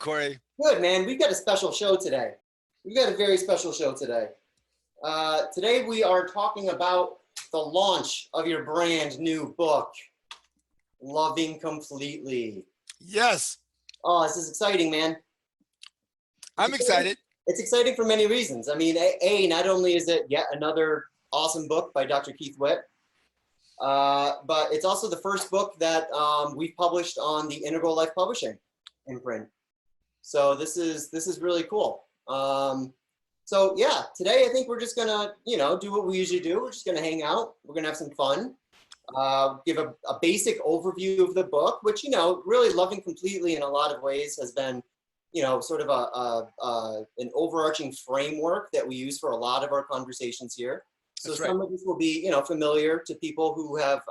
Corey? Good, man. We've got a special show today. We've got a very special show today. Today we are talking about the launch of your brand new book, Loving Completely. Yes. Oh, this is exciting, man. I'm excited. It's exciting for many reasons. I mean, not only is it yet another awesome book by Dr. Keith Witt, but it's also the first book that we've published on the Integral Life Publishing imprint. So this is really cool. So yeah, today I think we're just gonna, do what we usually do. We're just gonna hang out. We're gonna have some fun. Give a basic overview of the book, which, really Loving Completely in a lot of ways has been, sort of an overarching framework that we use for a lot of our conversations here. So That's right. Some of this will be, familiar to people who have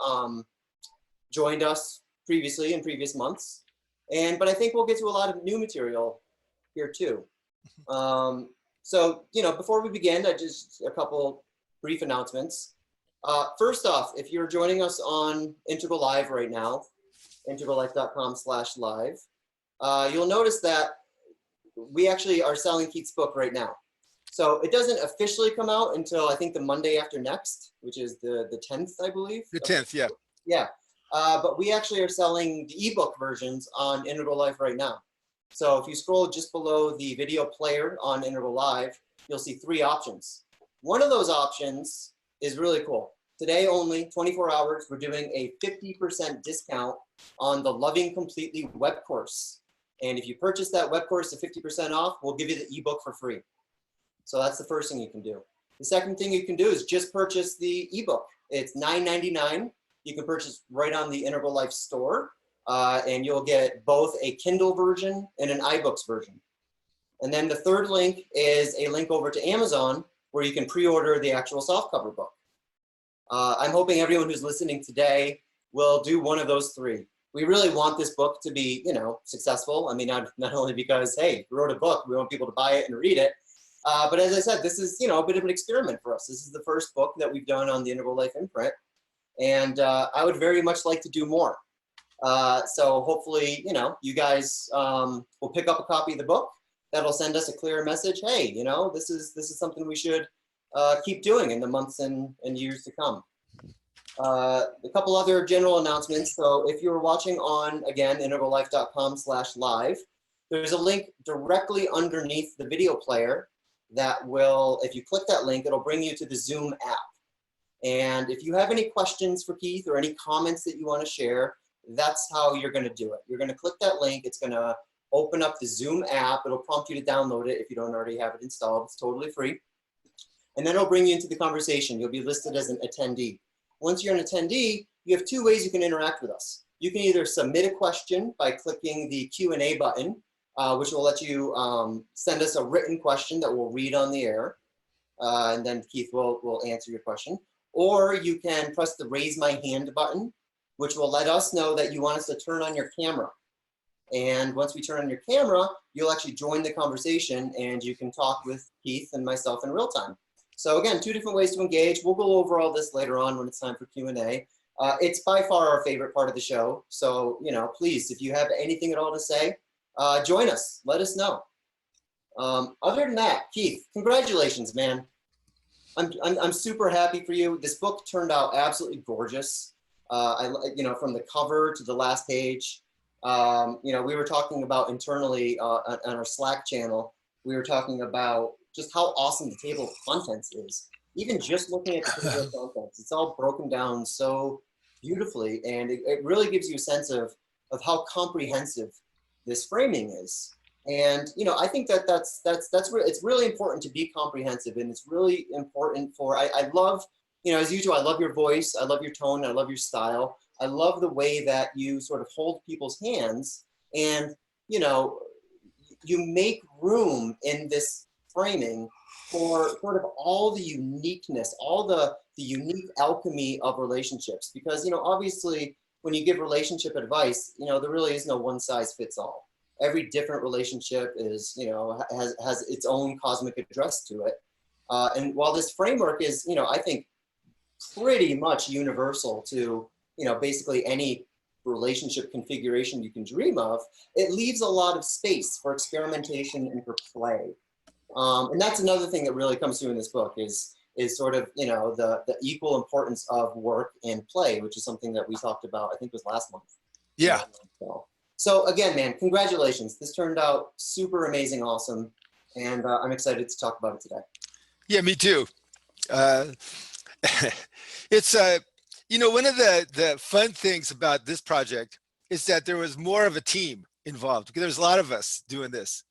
joined us previously in previous months. But I think we'll get to a lot of new material here too. So, before we begin, just a couple brief announcements. First off, if you're joining us on Integral Live right now, integrallife.com/live, you'll notice that we actually are selling Keith's book right now. So it doesn't officially come out until I think the Monday after next, which is the 10th, I believe. The 10th, yeah. Yeah. But we actually are selling the ebook versions on Integral Life right now. So if you scroll just below the video player on Integral Live, you'll see 3 options. One of those options is really cool. Today only, 24 hours, we're doing a 50% discount on the Loving Completely web course. And if you purchase that web course at 50% off, we'll give you the ebook for free. So that's the first thing you can do. The second thing you can do is just purchase the ebook. It's $9.99. You can purchase right on the Integral Life store, and you'll get both a Kindle version and an iBooks version. And then the third link is a link over to Amazon where you can pre-order the actual softcover book. I'm hoping everyone who's listening today will do one of those 3. We really want this book to be, successful. I mean, not only because, hey, we wrote a book, we want people to buy it and read it. But as I said, this is, a bit of an experiment for us. This is the first book that we've done on the Integral Life imprint. And I would very much like to do more. So hopefully, you guys will pick up a copy of the book. That'll send us a clear message. Hey, this is something we should keep doing in the months and years to come. A couple other general announcements. So if you're watching on, again, integrallife.com/live, there's a link directly underneath the video player that will, if you click that link, it'll bring you to the Zoom app. And if you have any questions for Keith or any comments that you want to share, that's how you're going to do it. You're going to click that link. It's going to open up the Zoom app. It'll prompt you to download it if you don't already have it installed. It's totally free. And then it'll bring you into the conversation. You'll be listed as an attendee. Once you're an attendee, you have 2 ways you can interact with us. You can either submit a question by clicking the Q&A button, which will let you send us a written question that we'll read on the air. And then Keith will answer your question. Or you can press the raise my hand button, which will let us know that you want us to turn on your camera. And once we turn on your camera, you'll actually join the conversation and you can talk with Keith and myself in real time. So again, 2 different ways to engage. We'll go over all this later on when it's time for Q&A. It's by far our favorite part of the show. So, please, if you have anything at all to say, join us, let us know. Other than that, Keith, congratulations, man. I'm super happy for you. This book turned out absolutely gorgeous. From the cover to the last page. We were talking about internally on our Slack channel. We were talking about just how awesome the table of contents is. Even just looking at the table of contents, it's all broken down so beautifully, and it really gives you a sense of how comprehensive this framing is. And I think that's it's really important to be comprehensive, and it's really important for I love, as usual, I love your voice, I love your tone, I love your style, I love the way that you sort of hold people's hands, and you make room in this framing for sort of all the uniqueness, all the unique alchemy of relationships, because obviously when you give relationship advice, there really is no one size fits all. Every different relationship is, has its own cosmic address to it. And while this framework is, I think pretty much universal to, basically any relationship configuration you can dream of, it leaves a lot of space for experimentation and for play. And that's another thing that really comes through in this book is sort of, you know, the equal importance of work and play, which is something that we talked about, I think it was last month. Yeah. So again, man, congratulations. This turned out super amazing, awesome. And I'm excited to talk about it today. Yeah, me too. It's, you know, one of the fun things about this project is that there was more of a team involved because there's a lot of us doing this.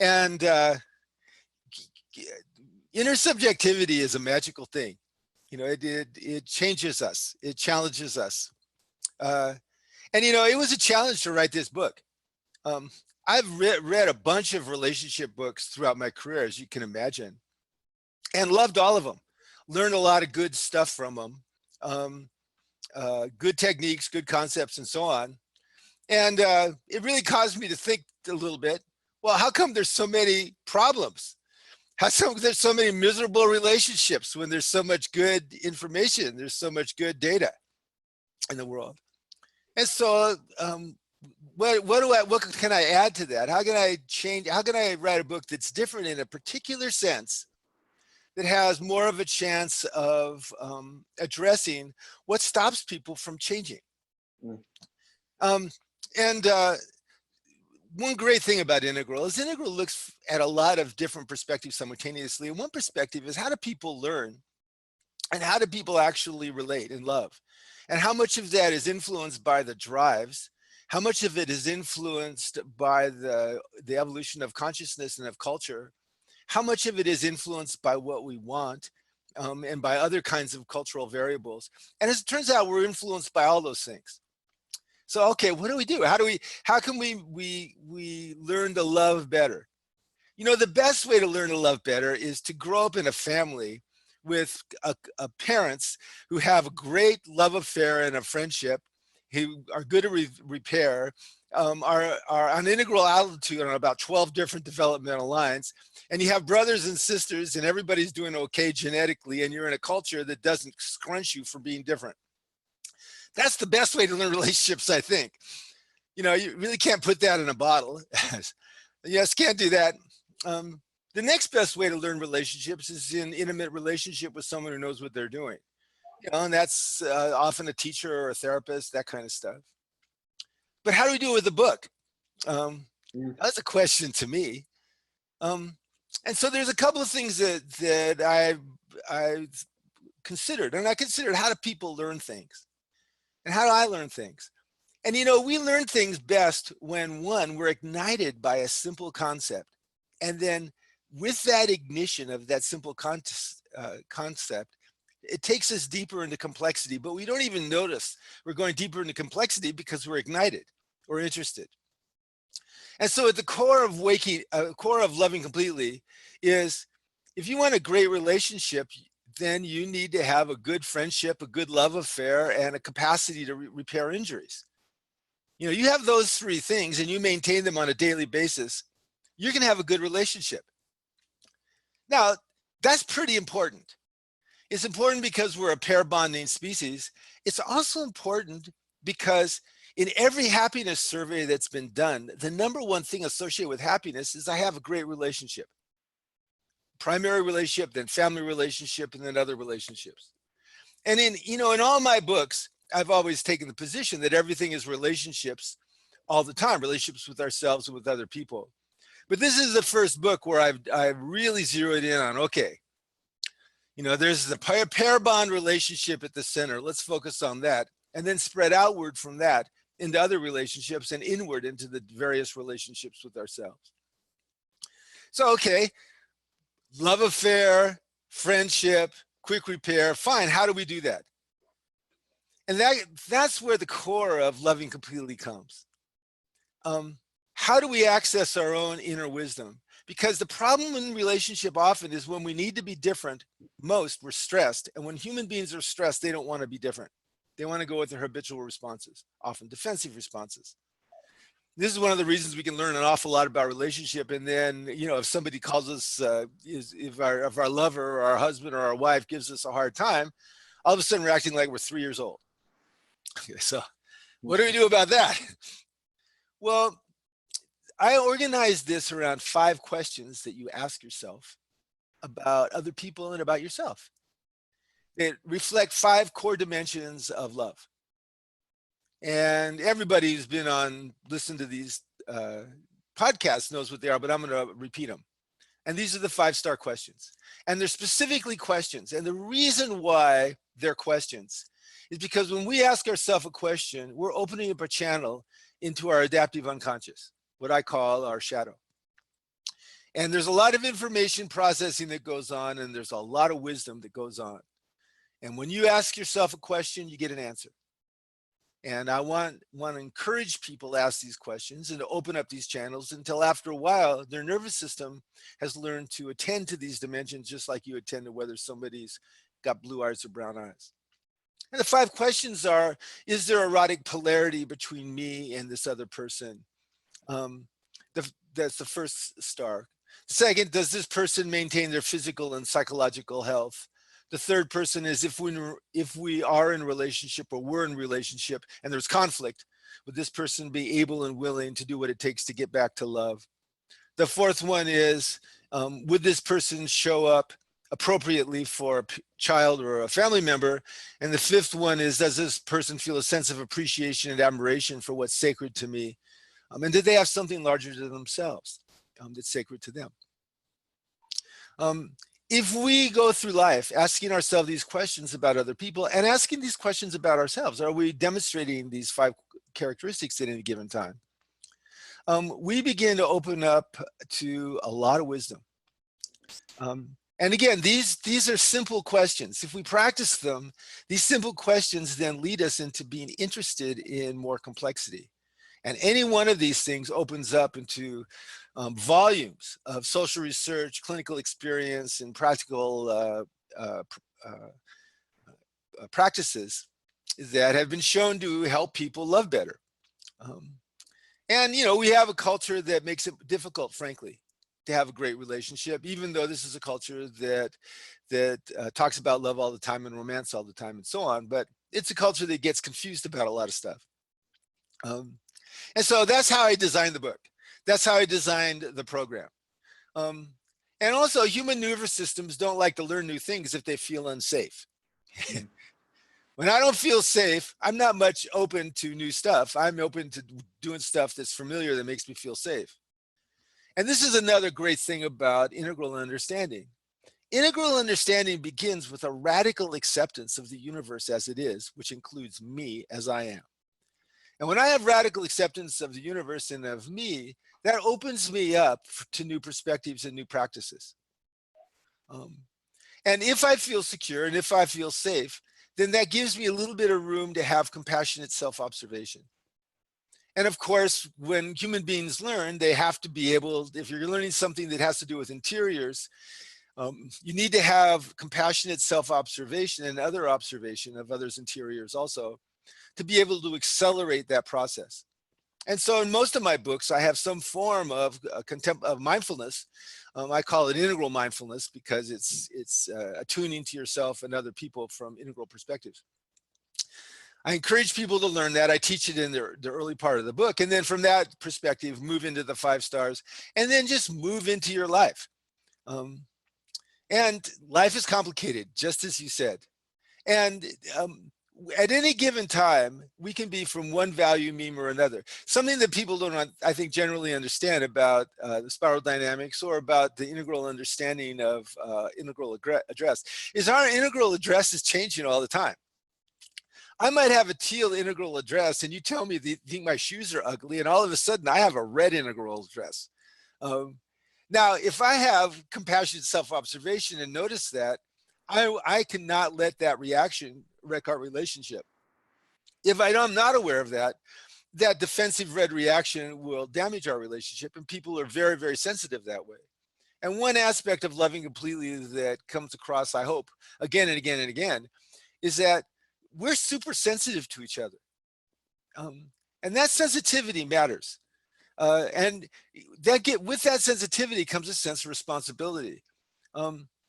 And intersubjectivity is a magical thing. You know, it changes us. It challenges us. And, you know, it was a challenge to write this book. I've read a bunch of relationship books throughout my career, as you can imagine, and loved all of them. Learned a lot of good stuff from them, good techniques, good concepts, and so on. And it really caused me to think a little bit, well, how come there's so many problems? How come there's so many miserable relationships when there's so much good information, there's so much good data in the world? And so what can I add to that? How can I change? How can I write a book that's different in a particular sense that has more of a chance of addressing what stops people from changing? One great thing about Integral is Integral looks at a lot of different perspectives simultaneously. And one perspective is, how do people learn? And how do people actually relate and love? And how much of that is influenced by the drives? How much of it is influenced by the evolution of consciousness and of culture? How much of it is influenced by what we want and by other kinds of cultural variables? And as it turns out, we're influenced by all those things. So, okay, what do we do? How can we learn to love better? You know, the best way to learn to love better is to grow up in a family with parents who have a great love affair and a friendship, who are good at repair, are on integral altitude on about 12 different developmental lines, and you have brothers and sisters and everybody's doing okay genetically, and you're in a culture that doesn't scrunch you for being different. That's the best way to learn relationships, I think. You know, you really can't put that in a bottle. Yes, can't do that. The next best way to learn relationships is in intimate relationship with someone who knows what they're doing. You know, and that's often a teacher or a therapist, that kind of stuff. But how do we do it with the book? That's a question to me. And so there's a couple of things that I considered, and I considered, how do people learn things? And how do I learn things? And, you know, we learn things best when, one, we're ignited by a simple concept. And then with that ignition of that simple concept, it takes us deeper into complexity, but we don't even notice we're going deeper into complexity because we're ignited or interested. And so at the core of loving completely is, if you want a great relationship, then you need to have a good friendship, a good love affair, and a capacity to repair injuries. You know, you have those three things and you maintain them on a daily basis, you're going to have a good relationship. Now, that's pretty important. It's important because we're a pair bonding species. It's also important because in every happiness survey that's been done, the number one thing associated with happiness is I have a great relationship. Primary relationship, then family relationship, and then other relationships. And in all my books, I've always taken the position that everything is relationships all the time, relationships with ourselves and with other people. But this is the first book where I've really zeroed in on, okay, you know, there's the pair bond relationship at the center. Let's focus on that, and then spread outward from that into other relationships and inward into the various relationships with ourselves. So, okay, love affair, friendship, quick repair, fine. How do we do that? And that's where the core of loving completely comes. How do we access our own inner wisdom? Because the problem in relationship often is when we need to be different, most we're stressed. And when human beings are stressed, they don't want to be different. They want to go with their habitual responses, often defensive responses. This is one of the reasons we can learn an awful lot about relationship. And then, you know, if somebody calls us, if our lover or our husband or our wife gives us a hard time, all of a sudden we're acting like we're 3 years old. So What do we do about that? Well, I organized this around 5 questions that you ask yourself about other people and about yourself. It reflect 5 core dimensions of love. And everybody who's been on, listen to these podcasts knows what they are, but I'm going to repeat them. And these are the 5-star questions. And they're specifically questions. And the reason why they're questions is because when we ask ourselves a question, we're opening up a channel into our adaptive unconscious, what I call our shadow. And there's a lot of information processing that goes on, and there's a lot of wisdom that goes on. And when you ask yourself a question, you get an answer. And I want to encourage people to ask these questions and to open up these channels until after a while, their nervous system has learned to attend to these dimensions, just like you attend to whether somebody's got blue eyes or brown eyes. And the 5 questions are, is there erotic polarity between me and this other person? That's the first star. Second, does this person maintain their physical and psychological health? The third person is, if we are in a relationship or we're in a relationship and there's conflict, would this person be able and willing to do what it takes to get back to love? The fourth one is, would this person show up appropriately for a child or a family member? And the fifth one is, does this person feel a sense of appreciation and admiration for what's sacred to me? And did they have something larger than themselves that's sacred to them? If we go through life asking ourselves these questions about other people and asking these questions about ourselves, are we demonstrating these 5 characteristics at any given time? We begin to open up to a lot of wisdom. And again, these are simple questions. If we practice them, these simple questions then lead us into being interested in more complexity. And any one of these things opens up into volumes of social research, clinical experience, and practical practices that have been shown to help people love better. And, you know, we have a culture that makes it difficult, frankly, to have a great relationship, even though this is a culture that talks about love all the time and romance all the time and so on. But it's a culture that gets confused about a lot of stuff. And so that's how I designed the book. That's how I designed the program. And also, human nervous systems don't like to learn new things if they feel unsafe. When I don't feel safe, I'm not much open to new stuff. I'm open to doing stuff that's familiar that makes me feel safe. And this is another great thing about integral understanding. Integral understanding begins with a radical acceptance of the universe as it is, which includes me as I am. And when I have radical acceptance of the universe and of me, that opens me up to new perspectives and new practices. And if I feel secure and if I feel safe, then that gives me a little bit of room to have compassionate self-observation. And of course, when human beings learn, they have to be able, if you're learning something that has to do with interiors, you need to have compassionate self-observation and other observation of others' interiors also, to be able to accelerate that process. And so in most of my books, I have some form of mindfulness. I call it integral mindfulness because it's attuning to yourself and other people from integral perspectives. I encourage people to learn that. I teach it in the early part of the book. And then from that perspective, move into the 5 stars and then just move into your life. And life is complicated, just as you said. And at any given time, we can be from one value meme or another. Something that people don't, I think, generally understand about the spiral dynamics or about the integral understanding of integral address is our integral address is changing all the time. I might have a teal integral address and you tell me that you think my shoes are ugly and all of a sudden I have a red integral address. Now, if I have compassionate self-observation and notice that, I cannot let that reaction wreck our relationship. If I'm not aware of that, that defensive red reaction will damage our relationship, and people are very, very sensitive that way. And one aspect of loving completely that comes across, I hope, again and again and again, is that we're super sensitive to each other. And that sensitivity matters. And with that sensitivity comes a sense of responsibility.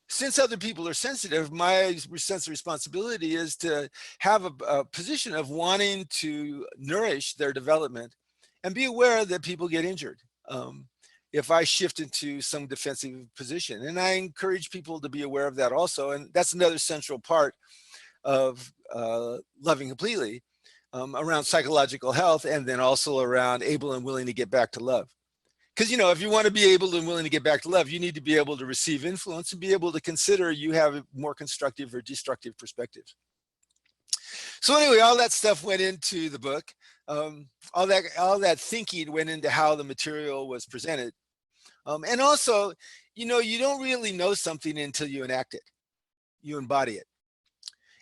since other people are sensitive, my sense of responsibility is to have a position of wanting to nourish their development and be aware that people get injured. If I shift into some defensive position, and I encourage people to be aware of that also. And that's another central part of loving completely, around psychological health, and then also around able and willing to get back to love. Because, you know, if you want to be able and willing to get back to love, you need to be able to receive influence and be able to consider you have more constructive or destructive perspectives. So anyway, all that stuff went into the book. All that thinking went into how the material was presented. And also, you know, you don't really know something until you enact it, you embody it.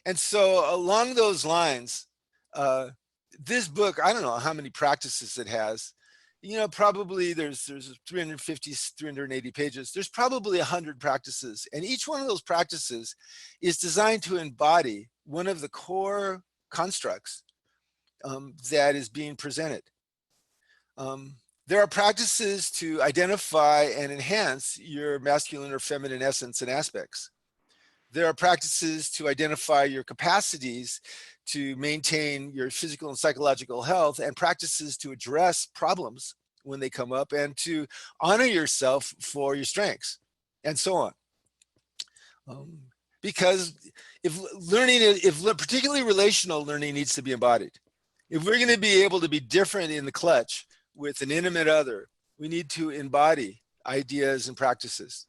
And so along those lines, this book, I don't know how many practices it has. You know, probably there's 350, 380 pages. There's probably 100 practices. And each one of those practices is designed to embody one of the core constructs that is being presented. There are practices to identify and enhance your masculine or feminine essence and aspects. There are practices to identify your capacities to maintain your physical and psychological health, and practices to address problems when they come up, and to honor yourself for your strengths, and so on. Because if particularly relational learning needs to be embodied, if we're going to be able to be different in the clutch with an intimate other, we need to embody ideas and practices.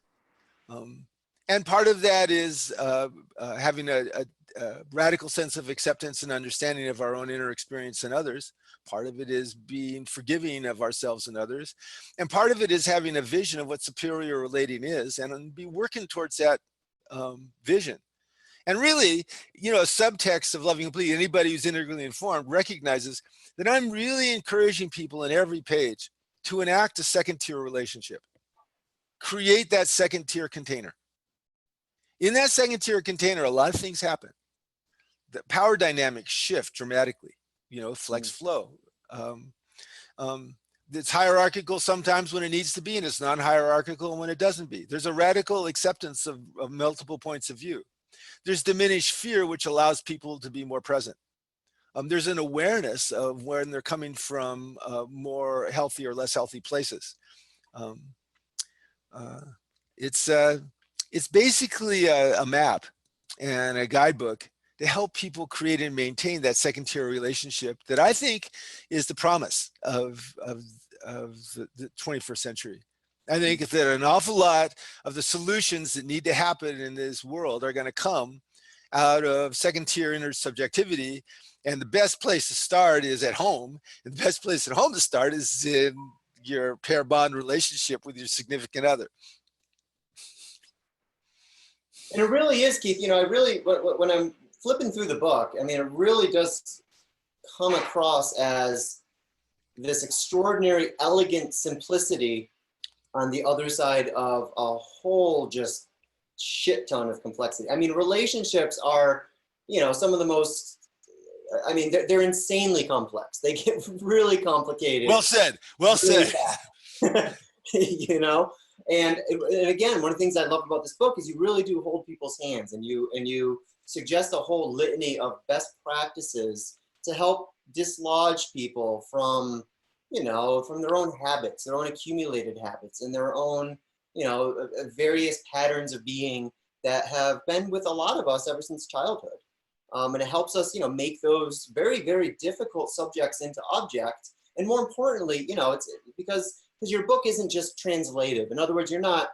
And part of that is having a radical sense of acceptance and understanding of our own inner experience and others. Part of it is being forgiving of ourselves and others. And part of it is having a vision of what superior relating is, and be working towards that vision. And really, you know, a subtext of loving completely, anybody who's integrally informed recognizes that I'm really encouraging people in every page to enact a second tier relationship. Create that second tier container. In that second tier container, a lot of things happen. The power dynamics shift dramatically, you know, flex flow. It's hierarchical sometimes when it needs to be, and it's non-hierarchical when it doesn't be. There's a radical acceptance of multiple points of view. There's diminished fear, which allows people to be more present. There's an awareness of when they're coming from more healthy or less healthy places. It's basically a map and a guidebook to help people create and maintain that second tier relationship that I think is the promise of the 21st century. I think that an awful lot of the solutions that need to happen in this world are going to come out of second tier intersubjectivity. And the best place to start is at home. And the best place at home to start is in your pair bond relationship with your significant other. And it really is, Keith. You know, I really, when I'm flipping through the book, I mean, it really does come across as this extraordinary, elegant simplicity on the other side of a whole just shit ton of complexity. I mean, relationships are, you know, some of the most, I mean, they're insanely complex. They get really complicated. Well said. Well said. You know, and again, one of the things I love about this book is you really do hold people's hands, and you suggest a whole litany of best practices to help dislodge people from, you know, from their own habits, their own accumulated habits, and their own, you know, various patterns of being that have been with a lot of us ever since childhood. And it helps us, you know, make those very, very difficult subjects into objects. And more importantly, you know, it's because your book isn't just translative. In other words, you're not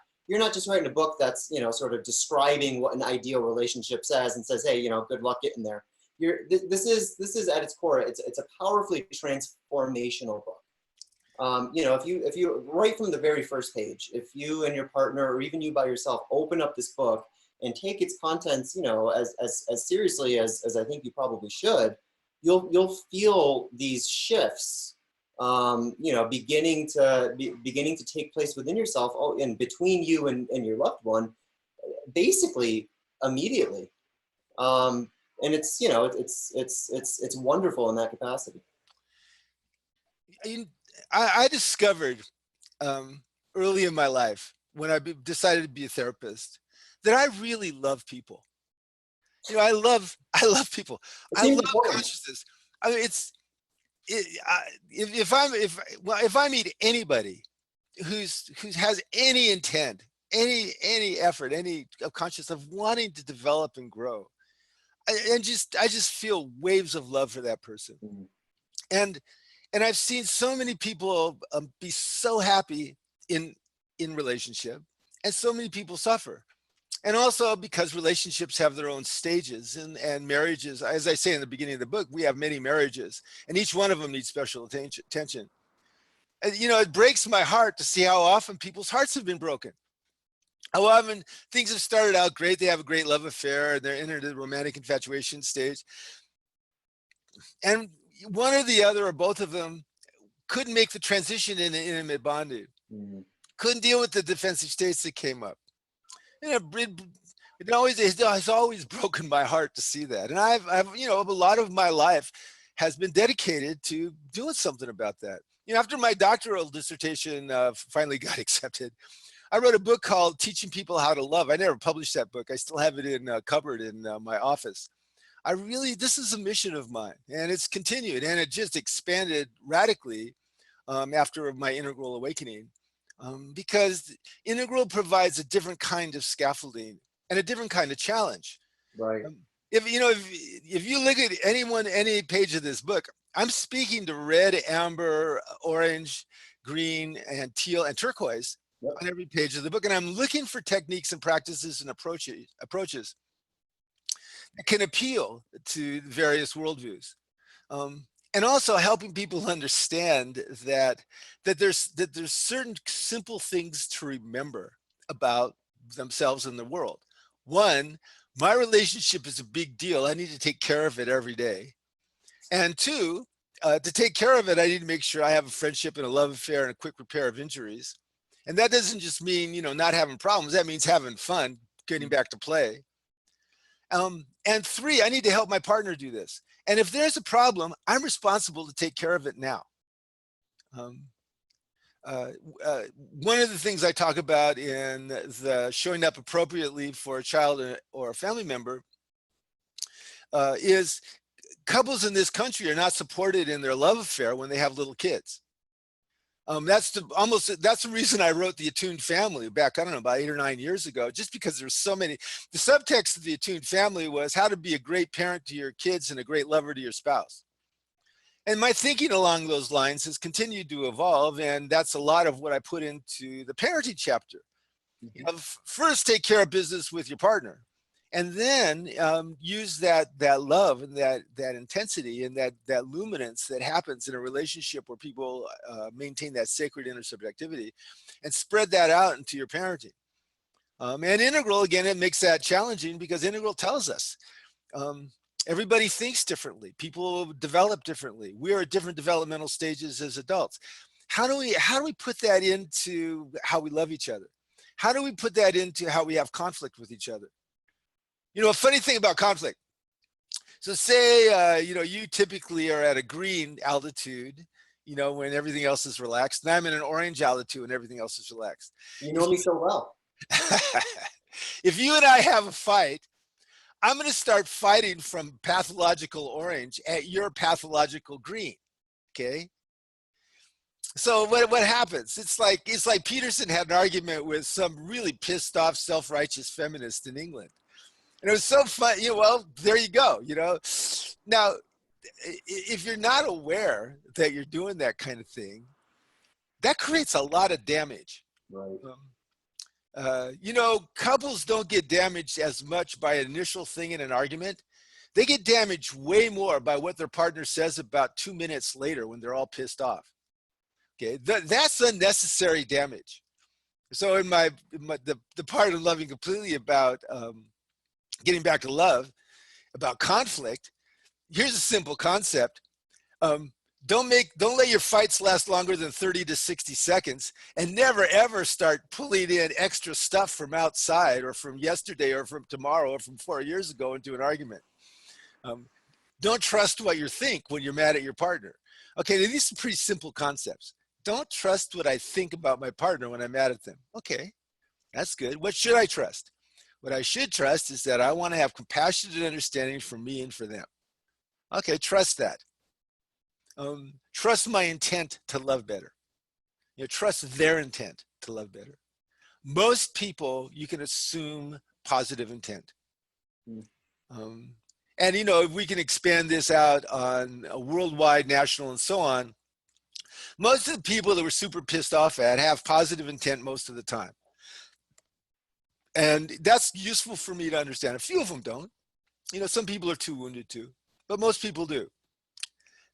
just writing a book that's, you know, sort of describing what an ideal relationship says and says, hey, you know, good luck getting there. This is at its core, it's a powerfully transformational book. You know, if you right from the very first page, if you and your partner, or even you by yourself, open up this book and take its contents, you know, as seriously as I think you probably should, you'll feel these shifts, you know, beginning to take place within yourself, and between you and your loved one, basically immediately. And it's, you know, it's wonderful in that capacity. I discovered early in my life, when I decided to be a therapist, that I really love people. You know, I love people. It I seems love important. consciousness. I mean, if I meet anybody who has any intent, any effort, any conscious of wanting to develop and grow, I just feel waves of love for that person. Mhm. And I've seen so many people be so happy in relationship, and so many people suffer. And also because relationships have their own stages, and marriages, as I say in the beginning of the book, we have many marriages, and each one of them needs special attention. And you know, it breaks my heart to see how often people's hearts have been broken. How often things have started out great, they have a great love affair, and they're in the romantic infatuation stage, and one or the other or both of them couldn't make the transition into intimate bonding, Mhm. couldn't deal with the defensive states that came up. You know, it's always broken my heart to see that. And I've, you know, a lot of my life has been dedicated to doing something about that. You know, after my doctoral dissertation finally got accepted, I wrote a book called Teaching People How to Love. I never published that book. I still have it in cupboard in my office. This is a mission of mine, and it's continued, and it just expanded radically after my integral awakening, because integral provides a different kind of scaffolding and a different kind of challenge. Right. If you know, if you look at any page of this book, I'm speaking to red, amber, orange, green, and teal and turquoise Yep. on every page of the book, and I'm looking for techniques and practices and approaches that can appeal to various worldviews. Um, and also helping people understand that there's certain simple things to remember about themselves and the world. One, my relationship is a big deal. I need to take care of it every day. And two, to take care of it, I need to make sure I have a friendship and a love affair and a quick repair of injuries. And that doesn't just mean, you know, not having problems. That means having fun, getting back to play. And three, I need to help my partner do this. And if there's a problem, I'm responsible to take care of it now. Um, uh, One of the things I talk about in the showing up appropriately for a child or a family member is couples in this country are not supported in their love affair when they have little kids. That's the reason I wrote The Attuned Family back, I don't know, about 8 or 9 years ago, just because there's so many. The subtext of The Attuned Family was how to be a great parent to your kids and a great lover to your spouse. And my thinking along those lines has continued to evolve, and that's a lot of what I put into the parenting chapter. You know, first take care of business with your partner, and then use that love and that intensity and that luminance that happens in a relationship where people maintain that sacred intersubjectivity, and spread that out into your parenting. And integral, again, it makes that challenging because integral tells us everybody thinks differently, people develop differently, we are at different developmental stages as adults. How do we put that into how we love each other? How do we put that into how we have conflict with each other? You know, a funny thing about conflict. So say, you know, you typically are at a green altitude, you know, when everything else is relaxed, and I'm in an orange altitude when everything else is relaxed. You know If me you, so well. if you and I have a fight, I'm going to start fighting from pathological orange at your pathological green. Okay. So what happens? It's like Peterson had an argument with some really pissed off self-righteous feminist in England. And it was so fun. You know, well, there you go. You know, now if you're not aware that you're doing that kind of thing, that creates a lot of damage. Right. You know, couples don't get damaged as much by an initial thing in an argument. They get damaged way more by what their partner says about 2 minutes later when they're all pissed off. Okay, that's unnecessary damage. So in the part of Loving Completely about getting back to love, about conflict, here's a simple concept. Um, don't let your fights last longer than 30 to 60 seconds, and never ever start pulling in extra stuff from outside or from yesterday or from tomorrow or from 4 years ago into an argument. Um, don't trust what you think when you're mad at your partner. Okay, these are pretty simple concepts. Don't trust what I think about my partner when I'm mad at them. Okay, that's good. What should I trust? What I should trust is that I want to have compassionate understanding for me and for them. Okay, trust that. Trust my intent to love better. Trust their intent to love better. Most people, you can assume positive intent. And, if we can expand this out on a worldwide, national, and so on, most of the people that we're super pissed off at have positive intent most of the time. And that's useful for me to understand. A few of them don't. Some people are too wounded to, but most people do.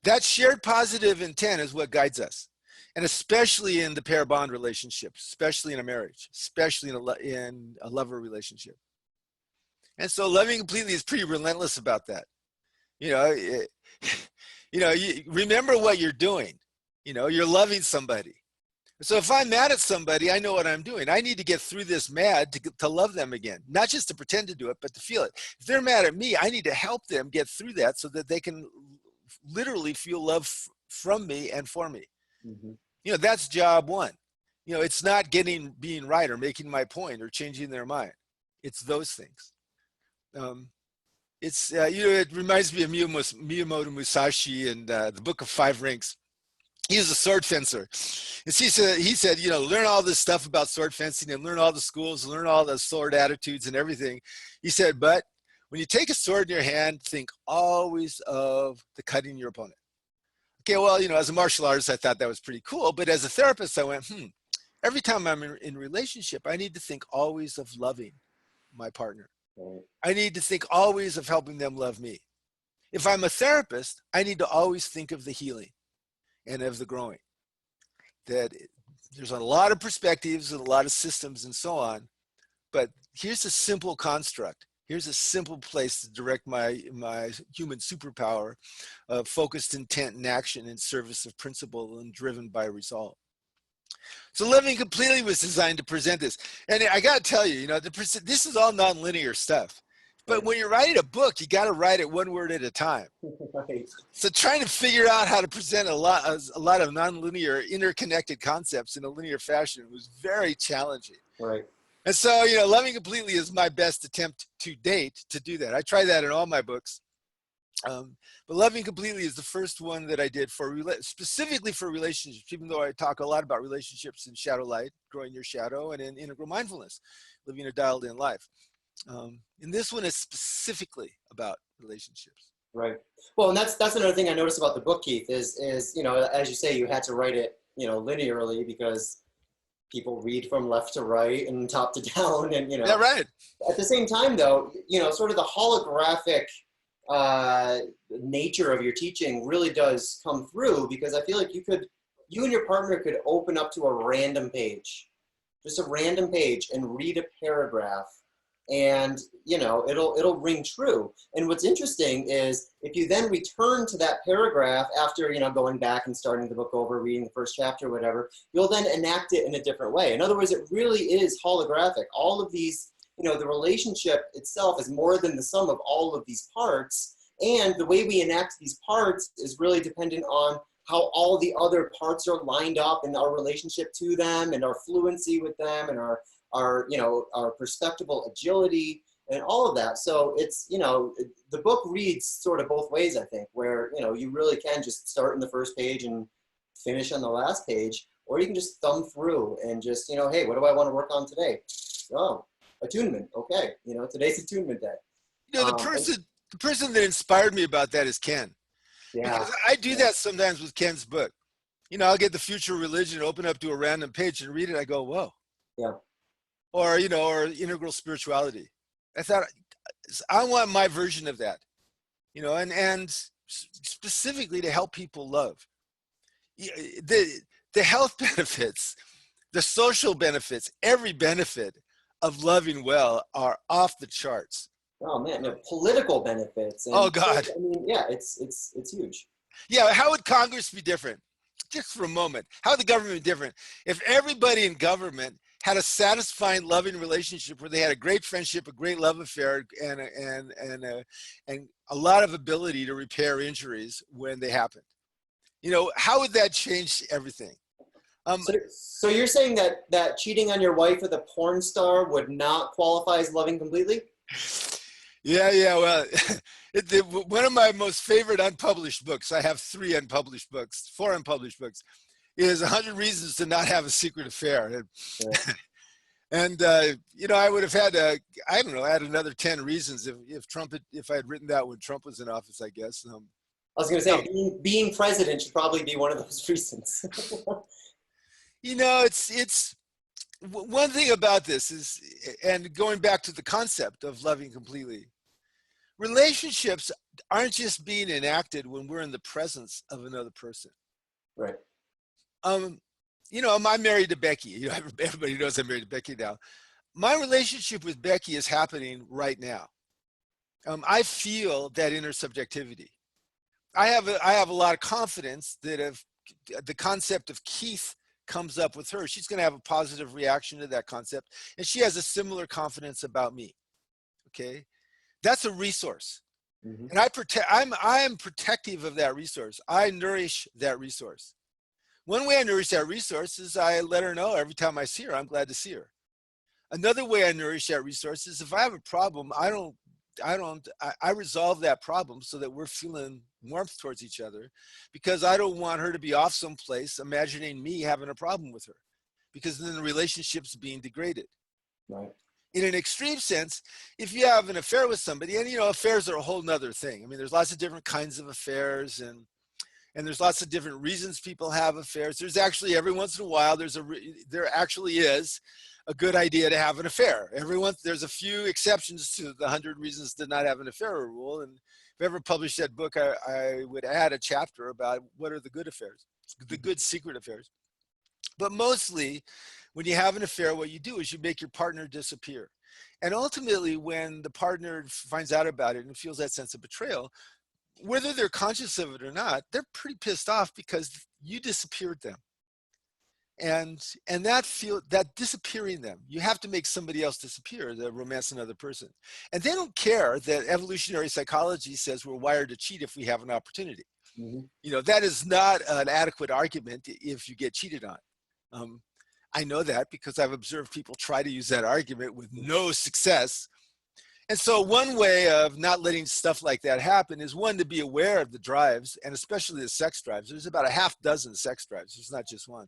That shared positive intent is what guides us. And especially in the pair bond relationship, especially in a marriage, especially in a lover relationship. And so loving completely is pretty relentless about that. You remember what you're doing. You're loving somebody. So if I'm mad at somebody, I know what I'm doing. I need to get through this mad to love them again, not just to pretend to do it, but to feel it. If they're mad at me, I need to help them get through that so that they can literally feel love from me and for me. That's job one. It's not being right or making my point or changing their mind. It's those things. It reminds me of Miyamoto Musashi and the Book of Five Rings. He was a sword fencer. And he said, learn all this stuff about sword fencing and learn all the schools, learn all the sword attitudes and everything. He said, but when you take a sword in your hand, think always of the cutting your opponent. Okay, well, as a martial artist, I thought that was pretty cool. But as a therapist, I went, every time I'm in relationship, I need to think always of loving my partner. I need to think always of helping them love me. If I'm a therapist, I need to always think of the healing and of the growing. That there's a lot of perspectives and a lot of systems and so on, but here's a simple construct. Here's a simple place to direct my human superpower of focused intent and action in service of principle and driven by result. So Living Completely was designed to present this. And I got to tell you, this is all nonlinear stuff. But when you're writing a book, you got to write it one word at a time. Right. So trying to figure out how to present a lot of nonlinear, interconnected concepts in a linear fashion was very challenging. Right. And so, Loving Completely is my best attempt to date to do that. I try that in all my books. But Loving Completely is the first one that I did specifically for relationships, even though I talk a lot about relationships in shadow light, growing your shadow, and in integral mindfulness, living a dialed in life. And this one is specifically about relationships. Right. Well, and that's another thing I noticed about the book, Keith, is as you say, you had to write it, linearly because people read from left to right and top to down, and Yeah, right. At the same time, though, sort of the holographic nature of your teaching really does come through, because I feel like you and your partner could open up to a random page, just a random page, and read a paragraph, and it'll ring true. And what's interesting is if you then return to that paragraph after going back and starting the book over, reading the first chapter or whatever, you'll then enact it in a different way. In other words, it really is holographic. All of these, the relationship itself is more than the sum of all of these parts, and the way we enact these parts is really dependent on how all the other parts are lined up in our relationship to them, and our fluency with them, and our perspectival agility and all of that. So it's, the book reads sort of both ways, I think, where, you really can just start in the first page and finish on the last page, or you can just thumb through and just, hey, what do I want to work on today? Oh, attunement. Okay. Today's attunement day. The person that inspired me about that is Ken. Yeah. Because I do that sometimes with Ken's book. I'll get the Future Religion, open up to a random page and read it. I go, whoa. Yeah. Or, or Integral Spirituality. I thought, I want my version of that, and specifically to help people love. The health benefits, the social benefits, every benefit of loving well are off the charts. Oh man, political benefits. And oh God. I mean, yeah, it's huge. Yeah, how would Congress be different? Just for a moment, how would the government be different if everybody in government had a satisfying, loving relationship where they had a great friendship, a great love affair, and a lot of ability to repair injuries when they happened? How would that change everything? Um, So you're saying that cheating on your wife with a porn star would not qualify as loving completely? yeah. Well, one of my most favorite unpublished books, I have four unpublished books, is 100 Reasons to Not Have a Secret Affair. Yeah. And you know, I would have had to, I don't know, add another 10 reasons if I had written that when Trump was in office, I guess. I was going to say, being president should probably be one of those reasons. You know, it's one thing about this is, and going back to the concept of loving completely, relationships aren't just being enacted when we're in the presence of another person. Right. You know, I'm married to Becky. You know, everybody knows I'm married to Becky now. My relationship with Becky is happening right now. I feel that intersubjectivity. I have a lot of confidence that if the concept of Keith comes up with her, she's going to have a positive reaction to that concept, and she has a similar confidence about me. Okay, that's a resource, and I'm protective of that resource. I nourish that resource. One way I nourish that resource is I let her know every time I see her, I'm glad to see her. Another way I nourish that resource is if I have a problem, I resolve that problem so that we're feeling warmth towards each other, because I don't want her to be off someplace imagining me having a problem with her, because then the relationship's being degraded. Right. In an extreme sense, if you have an affair with somebody, and you know, affairs are a whole nother thing. I mean, there's lots of different kinds of affairs, and there's lots of different reasons people have affairs. There's actually, every once in a while, there actually is a good idea to have an affair. There's a few exceptions to the 100 Reasons to Not Have an Affair rule. And if I ever published that book, I would add a chapter about what are the good affairs, the good secret affairs. But mostly, when you have an affair, what you do is you make your partner disappear. And ultimately, when the partner finds out about it and feels that sense of betrayal, whether they're conscious of it or not, they're pretty pissed off because you disappeared them. And that disappearing them, you have to make somebody else disappear, to romance another person. And they don't care that evolutionary psychology says we're wired to cheat if we have an opportunity. You know, that is not an adequate argument if you get cheated on. I know that because I've observed people try to use that argument with no success. And so one way of not letting stuff like that happen is, one, to be aware of the drives, and especially the sex drives. There's about a half dozen sex drives. There's not just one.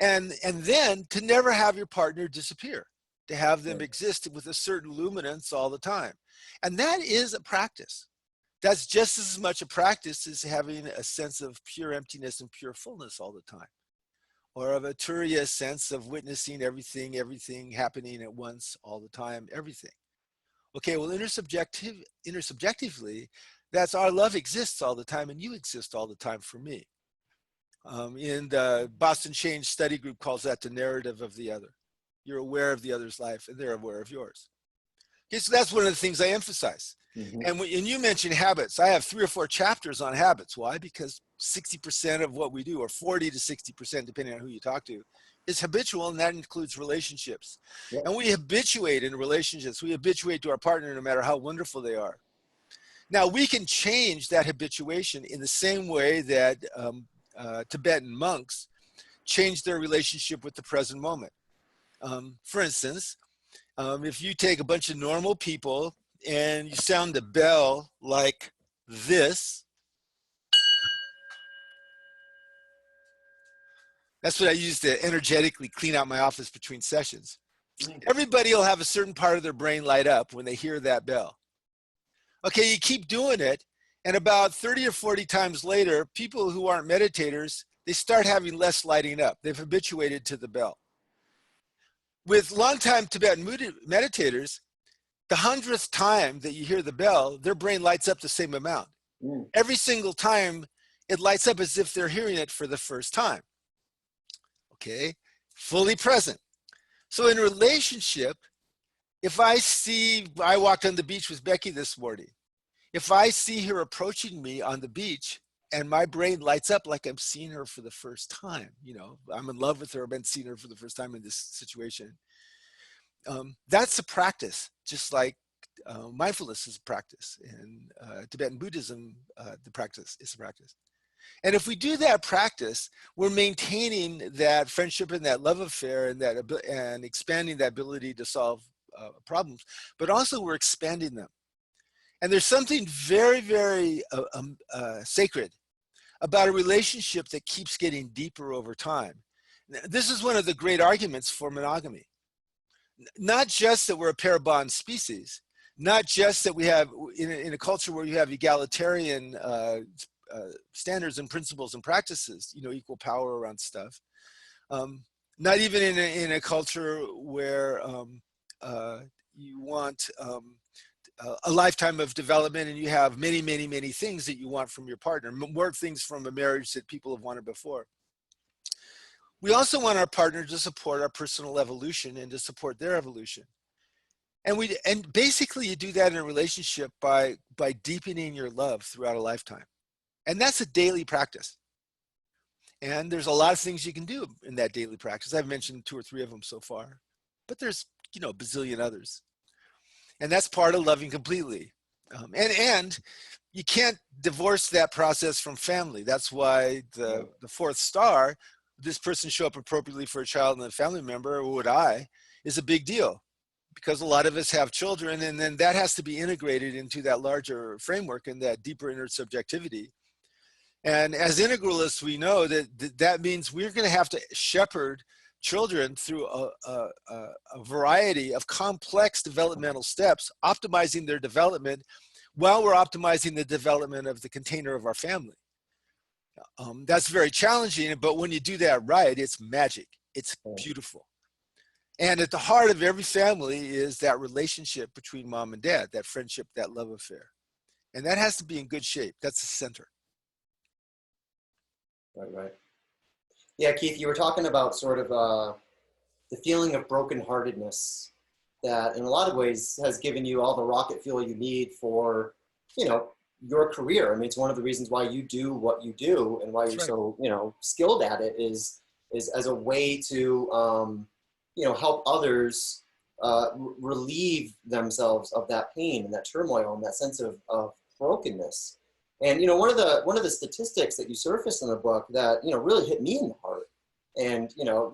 And then to never have your partner disappear, to have them exist with a certain luminance all the time. And that is a practice. That's just as much a practice as having a sense of pure emptiness and pure fullness all the time, or of a turiya sense of witnessing everything happening at once all the time, everything. Okay, well, intersubjectively, that's our love exists all the time, and you exist all the time for me. In the Boston Change Study Group calls that the narrative of the other. You're aware of the other's life, and they're aware of yours. Okay, so that's one of the things I emphasize. And you mentioned habits. I have 3 or 4 chapters on habits. Why? Because 60% of what we do, or 40 to 60%, depending on who you talk to, is habitual, and that includes relationships. And we habituate in relationships. We habituate to our partner no matter how wonderful they are. Now, we can change that habituation in the same way that Tibetan monks change their relationship with the present moment. For instance, if you take a bunch of normal people and you sound the bell like this, that's what I use to energetically clean out my office between sessions. Everybody will have a certain part of their brain light up when they hear that bell. Okay, you keep doing it, and about 30 or 40 times later, people who aren't meditators, they start having less lighting up. They've habituated to the bell. With long-time Tibetan meditators, the 100th time that you hear the bell, their brain lights up the same amount. Every single time, it lights up as if they're hearing it for the first time. Okay, fully present. So in a relationship, if I walked on the beach with Becky this morning. If I see her approaching me on the beach and my brain lights up like I'm seeing her for the first time, you know, I'm in love with her, I've been seeing her for the first time in this situation. That's a practice, just like mindfulness is a practice. And Tibetan Buddhism, the practice is a practice. And if we do that practice, we're maintaining that friendship and that love affair and and expanding that ability to solve problems, but also we're expanding them. And there's something very, very sacred about a relationship that keeps getting deeper over time. This is one of the great arguments for monogamy. Not just that we're a pair bond species, not just that we have, in a culture where you have egalitarian standards and principles and practices, you know, equal power around stuff. Not even in a culture where you want a lifetime of development and you have many, many, many things that you want from your partner, more things from a marriage that people have wanted before. We also want our partner to support our personal evolution and to support their evolution. And basically you do that in a relationship by deepening your love throughout a lifetime. And that's a daily practice. And there's a lot of things you can do in that daily practice. I've mentioned 2 or 3 of them so far, but there's, you know, a bazillion others. And that's part of loving completely. And you can't divorce that process from family. That's why the 4th star, this person show up appropriately for a child and a family member, or would I, is a big deal. Because a lot of us have children, and then that has to be integrated into that larger framework and that deeper intersubjectivity. And as integralists, we know that means we're going to have to shepherd children through a variety of complex developmental steps, optimizing their development while we're optimizing the development of the container of our family. That's very challenging, but when you do that right, it's magic. It's beautiful. And at the heart of every family is that relationship between mom and dad, that friendship, that love affair. And that has to be in good shape. That's the center. Right. Yeah, Keith, you were talking about sort of the feeling of brokenheartedness that in a lot of ways has given you all the rocket fuel you need for, you know, your career. I mean, it's one of the reasons why you do what you do and why you're so, you know, skilled at it is as a way to, you know, help others relieve themselves of that pain and that turmoil and that sense of brokenness. And, you know, one of the statistics that you surface in the book that, you know, really hit me in the heart and, you know,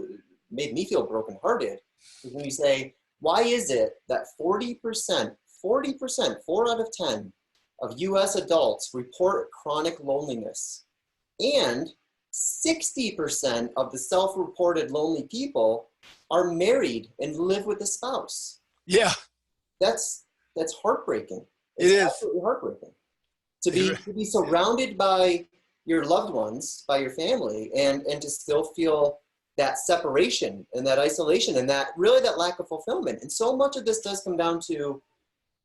made me feel brokenhearted is when you say, why is it that 40%, 4 out of 10 of US adults report chronic loneliness, and 60% of the self-reported lonely people are married and live with a spouse? Yeah. That's heartbreaking. It's absolutely heartbreaking. To be surrounded by your loved ones, by your family, and to still feel that separation and that isolation and that really that lack of fulfillment. And so much of this does come down to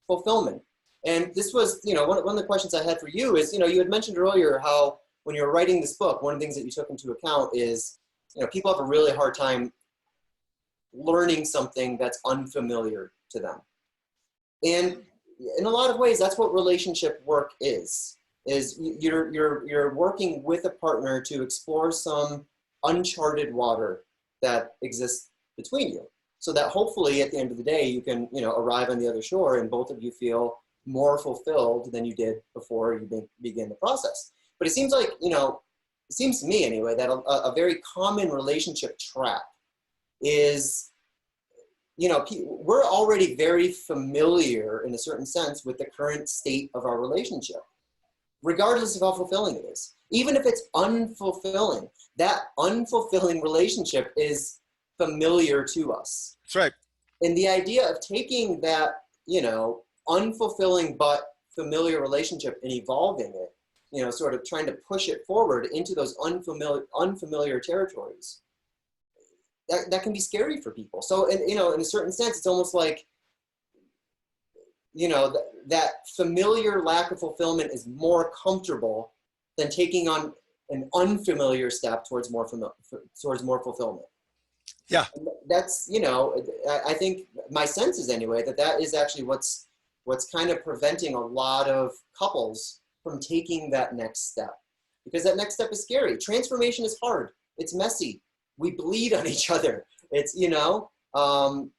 fulfillment. And this was, you know, one of the questions I had for you is, you know, you had mentioned earlier how when you were writing this book, one of the things that you took into account is, you know, people have a really hard time learning something that's unfamiliar to them. And in a lot of ways, that's what relationship work is you're working with a partner to explore some uncharted water that exists between you, so that hopefully at the end of the day, you can, you know, arrive on the other shore and both of you feel more fulfilled than you did before you begin the process. But it seems like, you know, it seems to me anyway, that a very common relationship trap is, you know, we're already very familiar in a certain sense with the current state of our relationship, regardless of how fulfilling it is. Even if it's unfulfilling, that unfulfilling relationship is familiar to us. That's right. And the idea of taking that, you know, unfulfilling but familiar relationship and evolving it, you know, sort of trying to push it forward into those unfamiliar territories, that can be scary for people. So, you know, in a certain sense, it's almost like, you know, that familiar lack of fulfillment is more comfortable than taking on an unfamiliar step towards more fulfillment. Yeah. And that's, you know, I think my sense is anyway, that is actually what's kind of preventing a lot of couples from taking that next step, because that next step is scary. Transformation is hard. It's messy. We bleed on each other. It's, you know, and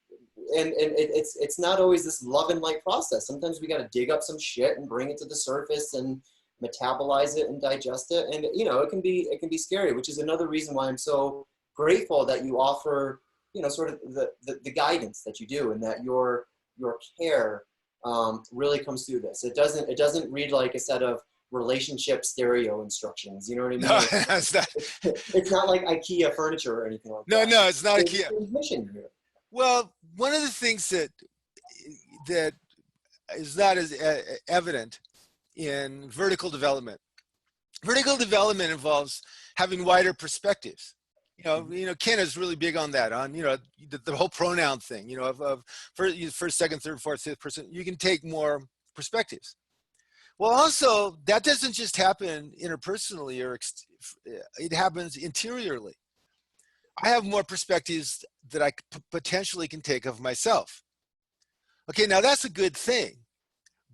it's not always this love and light process. Sometimes we got to dig up some shit and bring it to the surface and metabolize it and digest it. And, you know, it can be scary, which is another reason why I'm so grateful that you offer, you know, sort of the guidance that you do, and that your care really comes through this. It doesn't read like a set of relationship stereo instructions. You know what I mean? No, it's not. It's not like IKEA furniture or anything like No, that. no, it's not There's IKEA. mission here. Well, one of the things that is not as evident in vertical development. Vertical development involves having wider perspectives. You know, Ken is really big on that, on, you know, the whole pronoun thing, you know, of first, second, third, fourth, fifth person. You can take more perspectives. Well, also, that doesn't just happen interpersonally, or it happens interiorly. I have more perspectives that I potentially can take of myself. Okay, now that's a good thing.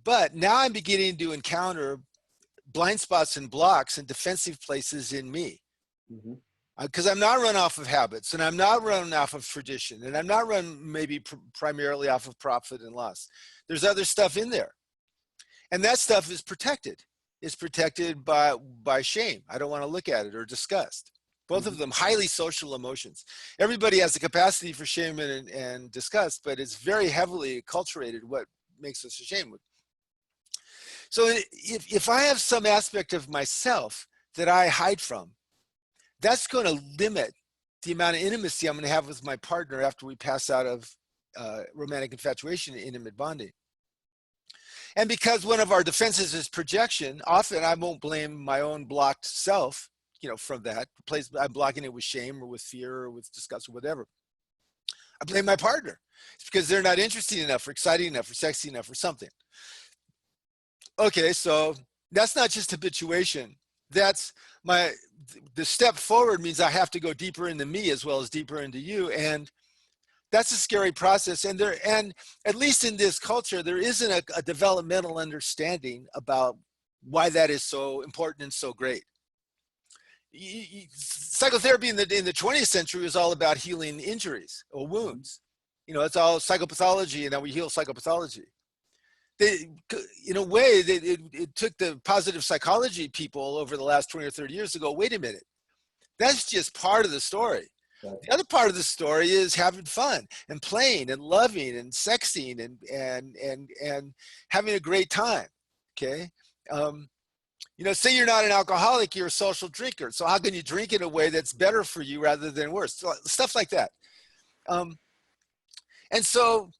But now I'm beginning to encounter blind spots and blocks and defensive places in me. Because I'm not run off of habits, and I'm not run off of tradition, and I'm not run maybe primarily off of profit and loss. There's other stuff in there. And that stuff is protected. It's protected by shame. I don't want to look at it, or disgust. Both of them highly social emotions. Everybody has the capacity for shame and disgust, but it's very heavily acculturated what makes us ashamed. So if I have some aspect of myself that I hide from, that's going to limit the amount of intimacy I'm going to have with my partner after we pass out of romantic infatuation and intimate bonding. And because one of our defenses is projection, often I won't blame my own blocked self, you know, from that place. I'm blocking it with shame or with fear or with disgust or whatever. I blame my partner. It's because they're not interesting enough or exciting enough or sexy enough or something. Okay, so that's not just habituation. That's the step forward means I have to go deeper into me as well as deeper into you. And that's a scary process. And at least in this culture, there isn't a developmental understanding about why that is so important and so great. Psychotherapy in the 20th century was all about healing injuries or wounds. You know, it's all psychopathology, and now we heal psychopathology. In a way, it took the positive psychology people over the last 20 or 30 years to go, wait a minute, that's just part of the story. Right. The other part of the story is having fun and playing and loving and sexing and having a great time. Okay. You know, say you're not an alcoholic, you're a social drinker. So how can you drink in a way that's better for you rather than worse? So, stuff like that. And so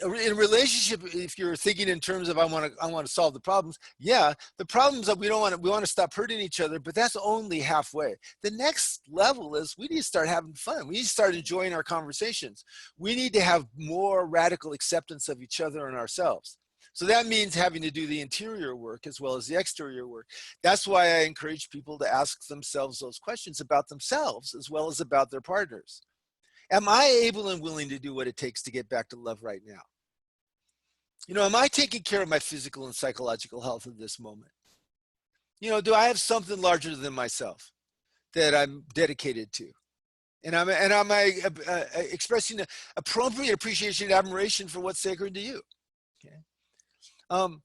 in a relationship, if you're thinking in terms of I want to solve the problems, yeah, the problems that we want to stop hurting each other, but that's only halfway. The next level is we need to start having fun. We need to start enjoying our conversations. We need to have more radical acceptance of each other and ourselves. So that means having to do the interior work as well as the exterior work. That's why I encourage people to ask themselves those questions about themselves as well as about their partners. Am I able and willing to do what it takes to get back to love right now? You know, am I taking care of my physical and psychological health at this moment? You know, do I have something larger than myself that I'm dedicated to? And am I expressing appropriate appreciation and admiration for what's sacred to you? Okay. And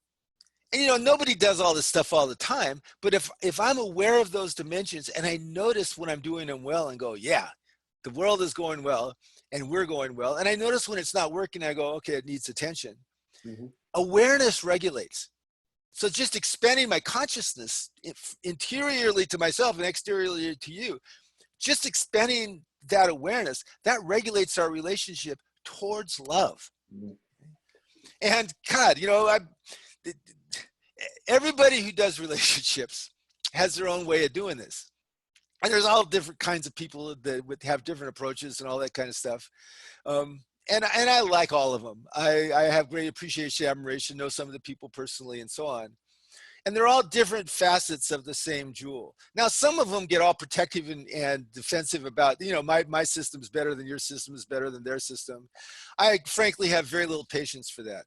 you know, nobody does all this stuff all the time, but if I'm aware of those dimensions and I notice when I'm doing them well and go, yeah, the world is going well and we're going well. And I notice when it's not working, I go, okay, it needs attention. Awareness regulates. So just expanding my consciousness interiorly to myself and exteriorly to you, just expanding that awareness, that regulates our relationship towards love. And God, you know, everybody who does relationships has their own way of doing this. And there's all different kinds of people that would have different approaches and all that kind of stuff. And I like all of them. I have great appreciation, admiration, know some of the people personally and so on. And they're all different facets of the same jewel. Now, some of them get all protective and defensive about, you know, my system's better than your system is better than their system. I frankly have very little patience for that.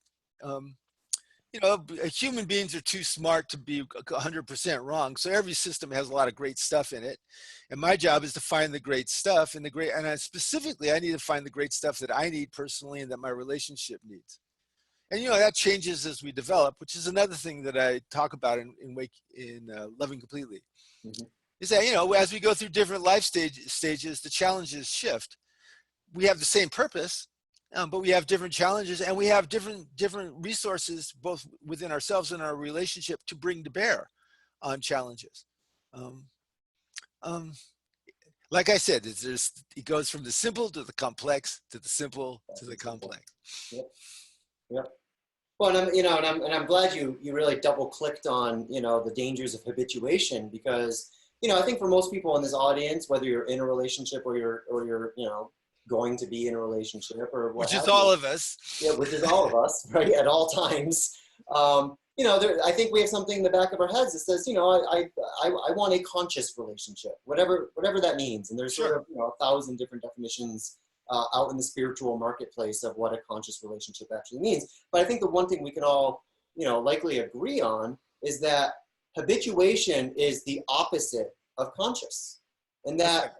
You know, human beings are too smart to be 100% wrong. So every system has a lot of great stuff in it. And my job is to find the great stuff and specifically, I need to find the great stuff that I need personally and that my relationship needs. And that changes as we develop, which is another thing that I talk about in Loving Completely. Mm-hmm. Is that as we go through different life stages, the challenges shift. We have the same purpose, but we have different challenges, and we have different resources both within ourselves and our relationship to bring to bear on challenges. Like I said, it goes from the simple to the complex, to the simple to the complex. Yep. Yep. Well, and I'm glad you really double clicked on the dangers of habituation, because I think for most people in this audience, whether you're in a relationship or you're going to be in a relationship or what, which is all of us. Yeah, which is all of us, right? At all times. I think we have something in the back of our heads that says, I want a conscious relationship, whatever that means. And there's sort of 1,000 different definitions out in the spiritual marketplace of what a conscious relationship actually means. But I think the one thing we can all, likely agree on is that habituation is the opposite of conscious, and that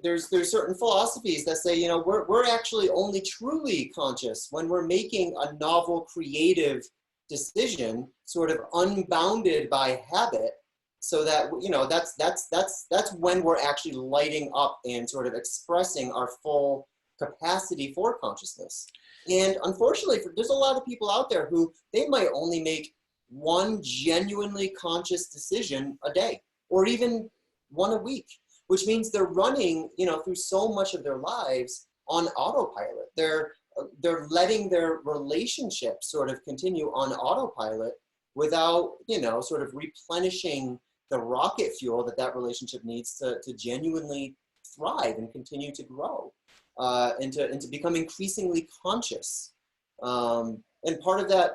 there's certain philosophies that say we're actually only truly conscious when we're making a novel, creative decision, sort of unbounded by habit, so that that's when we're actually lighting up and sort of expressing our full capacity for consciousness. And unfortunately, there's a lot of people out there who they might only make one genuinely conscious decision a day, or even one a week, which means they're running through so much of their lives on autopilot. They're letting their relationship sort of continue on autopilot without sort of replenishing the rocket fuel that relationship needs to genuinely thrive and continue to grow, and to become increasingly conscious. And part of that,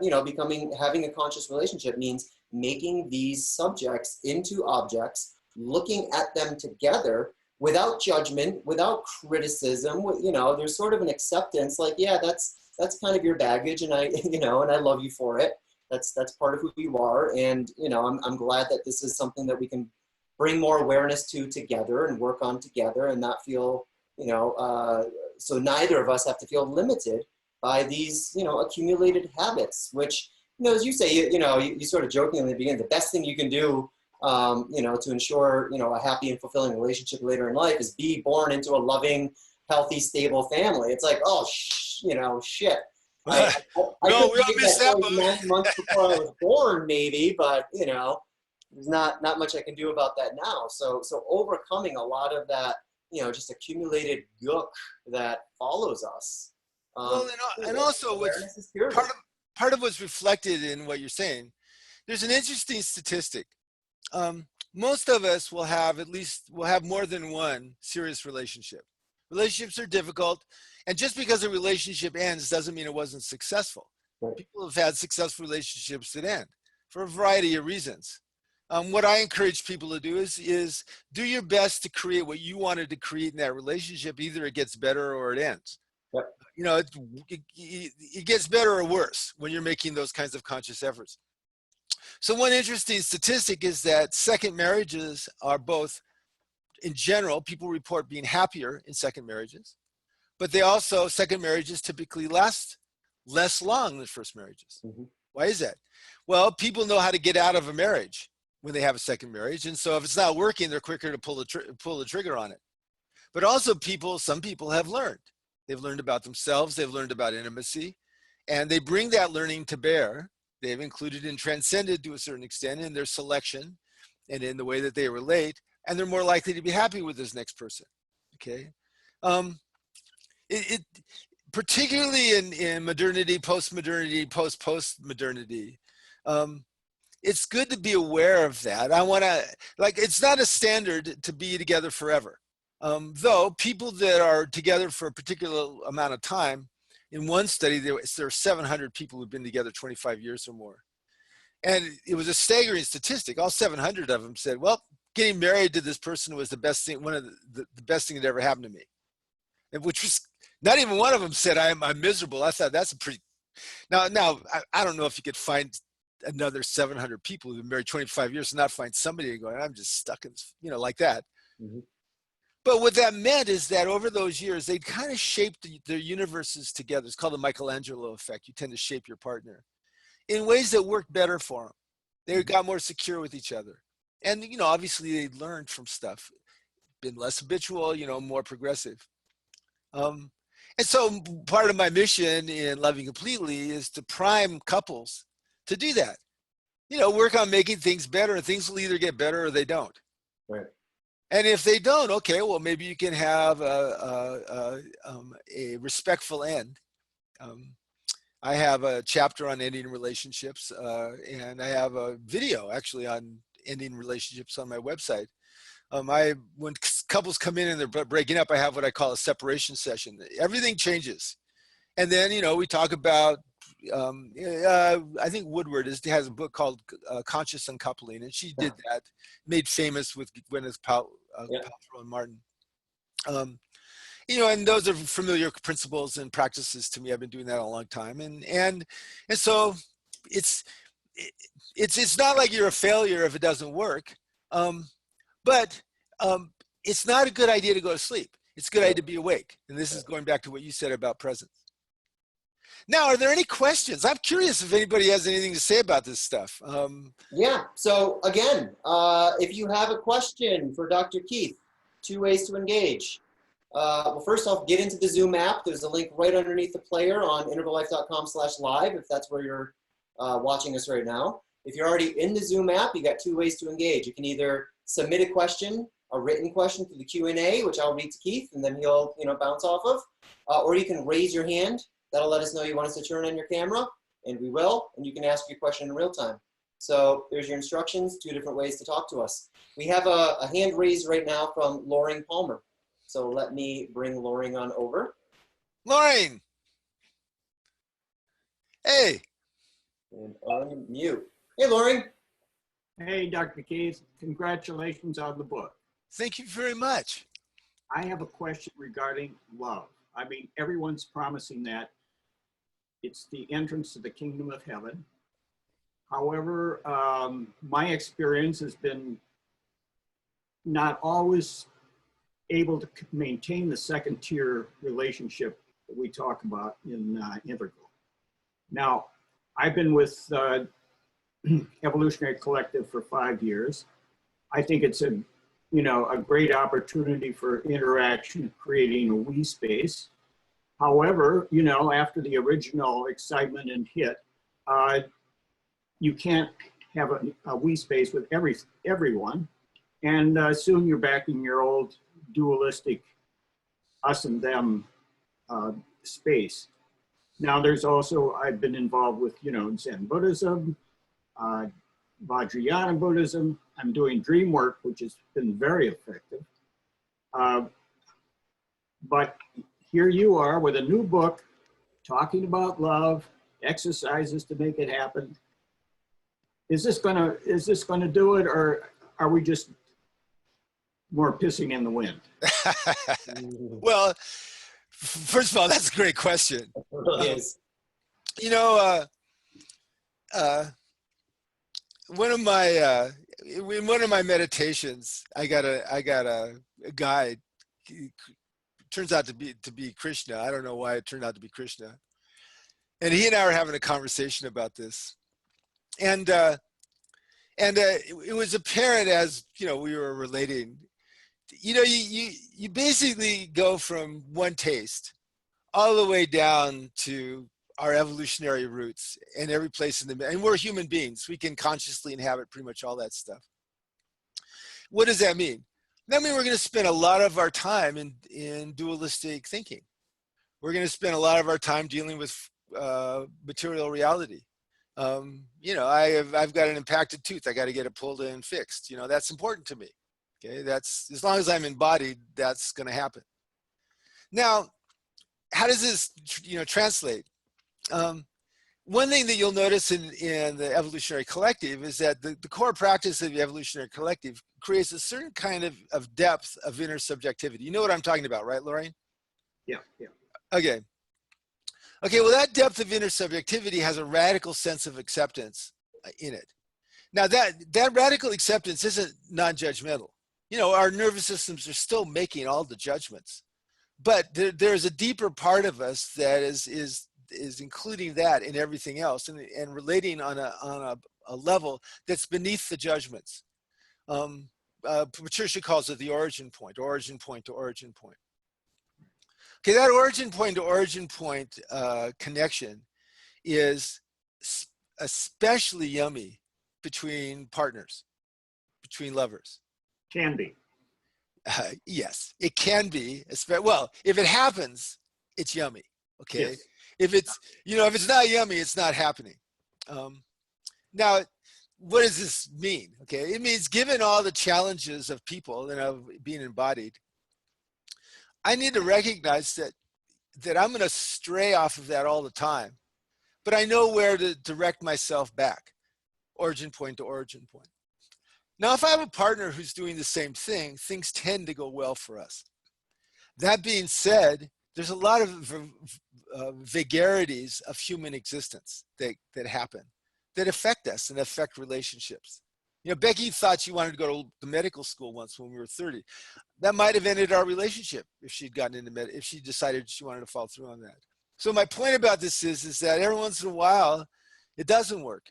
having a conscious relationship means making these subjects into objects, looking at them together without judgment, without criticism. There's sort of an acceptance, like, yeah, that's kind of your baggage, and and I love you for it. That's part of who you are, and I'm glad that this is something that we can bring more awareness to together and work on together, and not feel so neither of us have to feel limited by these accumulated habits, which as you say, you sort of jokingly begin, the best thing you can do to ensure a happy and fulfilling relationship later in life is be born into a loving, healthy, stable family. It's like, oh shit. I we all missed that 9 months before I was born, maybe, but there's not much I can do about that now. So overcoming a lot of that, just accumulated gook that follows us. And also what's part of what's reflected in what you're saying, there's an interesting statistic. Most of us will have more than one serious relationship. Relationships are difficult, and just because a relationship ends doesn't mean it wasn't successful. Right. People have had successful relationships that end for a variety of reasons. What I encourage people to do is do your best to create what you wanted to create in that relationship. Either it gets better or it ends. Yep. It gets better or worse when you're making those kinds of conscious efforts. So one interesting statistic is that second marriages are both, in general, people report being happier in second marriages, but second marriages typically last less long than first marriages. Mm-hmm. Why is that? Well, people know how to get out of a marriage when they have a second marriage. And so if it's not working, they're quicker to pull the trigger on it. But also some people have learned. They've learned about themselves. They've learned about intimacy, and they bring that learning to bear. They've included and transcended to a certain extent in their selection and in the way that they relate, and they're more likely to be happy with this next person. Okay. Particularly in modernity, post-modernity, post-modernity, it's good to be aware of that. It's not a standard to be together forever. Though people that are together for a particular amount of time, in one study, there are 700 people who've been together 25 years or more. And it was a staggering statistic. All 700 of them said, well, getting married to this person was the best thing, one of the best thing that ever happened to me. And which was, not even one of them said, I'm miserable. I thought that's a pretty, now I don't know if you could find another 700 people who've been married 25 years and not find somebody going, I'm just stuck in, like that. Mm-hmm. But what that meant is that over those years, they'd kind of shaped their universes together. It's called the Michelangelo effect. You tend to shape your partner in ways that worked better for them. They got more secure with each other. And, you know, obviously they learned from stuff, been less habitual, you know, more progressive. And so part of my mission in Loving Completely is to prime couples to do that. You know, work on making things better, and things will either get better or they don't. Right. And if they don't, okay, well, maybe you can have a respectful end. I have a chapter on ending relationships, and I have a video actually on ending relationships on my website. When couples come in and they're breaking up, I have what I call a separation session. Everything changes. And then, you know, we talk about, I think Woodward has a book called Conscious Uncoupling, and she did that, made famous with Gwyneth Paltrow and Martin. You know, and those are familiar principles and practices to me. I've been doing that a long time. And so it's not like you're a failure if it doesn't work. But it's not a good idea to go to sleep. It's a good idea to be awake. And this is going back to what you said about presence. Now, are there any questions? I'm curious if anybody has anything to say about this stuff. Yeah, so again, if you have a question for Dr. Keith, 2 ways to engage. Well, first off, get into the Zoom app. There's a link right underneath the player on integrallife.com/live if that's where you're watching us right now. If you're already in the Zoom app, you got 2 ways to engage. You can either submit a question, a written question through the Q&A, which I'll read to Keith, and then he'll bounce off of, or you can raise your hand. That'll let us know you want us to turn on your camera, and we will, and you can ask your question in real time. So there's your instructions, 2 different ways to talk to us. We have a hand raised right now from Loring Palmer. So let me bring Loring on over. Loring! Hey! And unmute. Hey, Loring. Hey, Dr. Keith, congratulations on the book. Thank you very much. I have a question regarding love. I mean, everyone's promising that it's the entrance to the kingdom of heaven. However, my experience has been not always able to maintain the second tier relationship that we talk about in Integral. Now, I've been with Evolutionary Collective for 5 years. I think it's a great opportunity for interaction, creating a we space. However, after the original excitement and hit, you can't have a we space with everyone. And soon you're back in your old dualistic us and them space. Now there's also, I've been involved with, Zen Buddhism, Vajrayana Buddhism. I'm doing dream work, which has been very effective. But here you are with a new book, talking about love, exercises to make it happen. Is this gonna do it, or are we just more pissing in the wind? Well, first of all, that's a great question. Yes. One of my in one of my meditations, I got a guide. He turns out to be Krishna. I don't know why it turned out to be Krishna. And he and I were having a conversation about this, and it was apparent as we were relating. You basically go from one taste all the way down to our evolutionary roots and every place in the middle. And we're human beings. We can consciously inhabit pretty much all that stuff. What does that mean? That means we're going to spend a lot of our time in dualistic thinking. We're going to spend a lot of our time dealing with material reality. I've got an impacted tooth. I got to get it pulled and fixed. That's important to me. Okay, that's, as long as I'm embodied, that's going to happen. Now, how does this, translate? One thing that you'll notice in the Evolutionary Collective is that the core practice of the Evolutionary Collective creates a certain kind of depth of intersubjectivity. You know what I'm talking about, right, Lorraine? Yeah. Okay, well, that depth of intersubjectivity has a radical sense of acceptance in it. Now, that radical acceptance isn't non-judgmental. you know, our nervous systems are still making all the judgments, but there's a deeper part of us that is including that in everything else, and relating on a level that's beneath the judgments. Patricia calls it the origin point to origin point. Okay, that origin point to origin point connection is especially yummy between partners, between lovers. Can be. Yes, it can be. Well, if it happens, it's yummy. Okay, Yes. if it's, you know, if it's not yummy, it's not happening. Now, what does this mean? Okay, it means given all the challenges of people and of being embodied, I need to recognize that I'm going to stray off of that all the time, but I know where to direct myself back, origin point to origin point. Now, if I have a partner who's doing the same thing, things tend to go well for us. That being said, there's a lot of vagaries of human existence that happen, that affect us and affect relationships. You know, Becky thought she wanted to go to the medical school once when we were 30. That might have ended our relationship if she'd gotten into if she decided she wanted to follow through on that. So my point about this is that every once in a while, it doesn't work.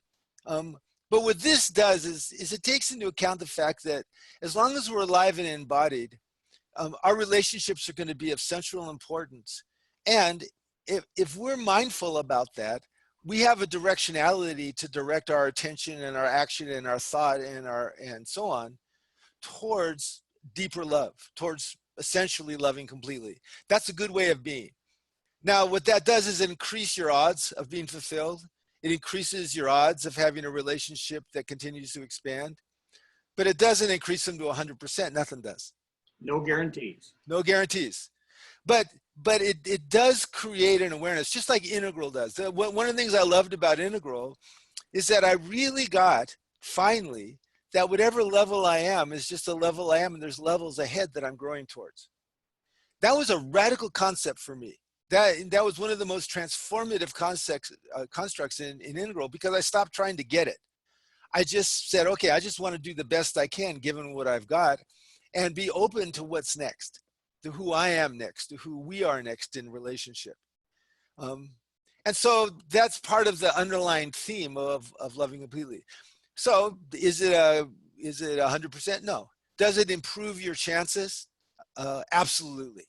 But what this does is it takes into account the fact that as long as we're alive and embodied, our relationships are going to be of central importance. And if we're mindful about that, we have a directionality to direct our attention and our action and our thought and so on towards deeper love, towards essentially loving completely. That's a good way of being. Now, what that does is increase your odds of being fulfilled. It increases your odds of having a relationship that continues to expand, but it doesn't increase them to 100%. Nothing does. No guarantees. No guarantees. But it does create an awareness, just like Integral does. One of the things I loved about Integral is that I really got, finally, that whatever level I am is just a level I am, and there's levels ahead that I'm growing towards. That was a radical concept for me. That was one of the most transformative constructs in Integral, because I stopped trying to get it. I just said, okay, I just want to do the best I can given what I've got, and be open to what's next, to who I am next, to who we are next in relationship. And so that's part of the underlying theme of loving completely. So is it 100%? No. Does it improve your chances? Absolutely.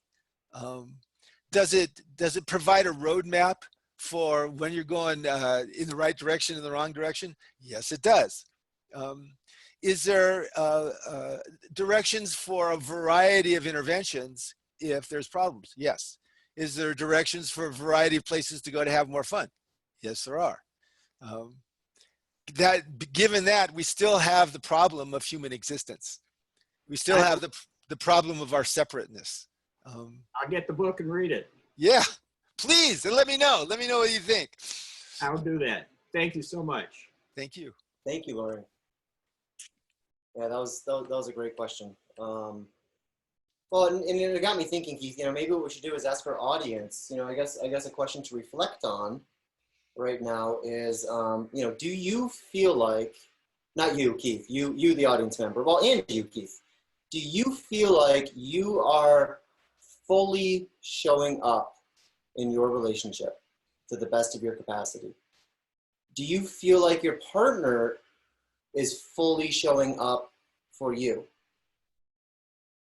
Does it provide a roadmap for when you're going in the right direction, in the wrong direction? Yes, it does. Is there directions for a variety of interventions if there's problems? Yes. Is there directions for a variety of places to go to have more fun? Yes, there are. Given that, we still have the problem of human existence. We still have the problem of our separateness. I'll get the book and read it. Yeah, please, and let me know. Let me know what you think. I'll do that. Thank you so much. Thank you. Thank you, Lauren. Yeah, that was a great question. Well, and it got me thinking, Keith. You know, maybe what we should do is ask our audience. You know, I guess a question to reflect on right now is, you know, do you feel like, not you, Keith, you the audience member, well, and you, Keith, do you feel like you are fully showing up in your relationship to the best of your capacity? Do you feel like your partner is fully showing up for you?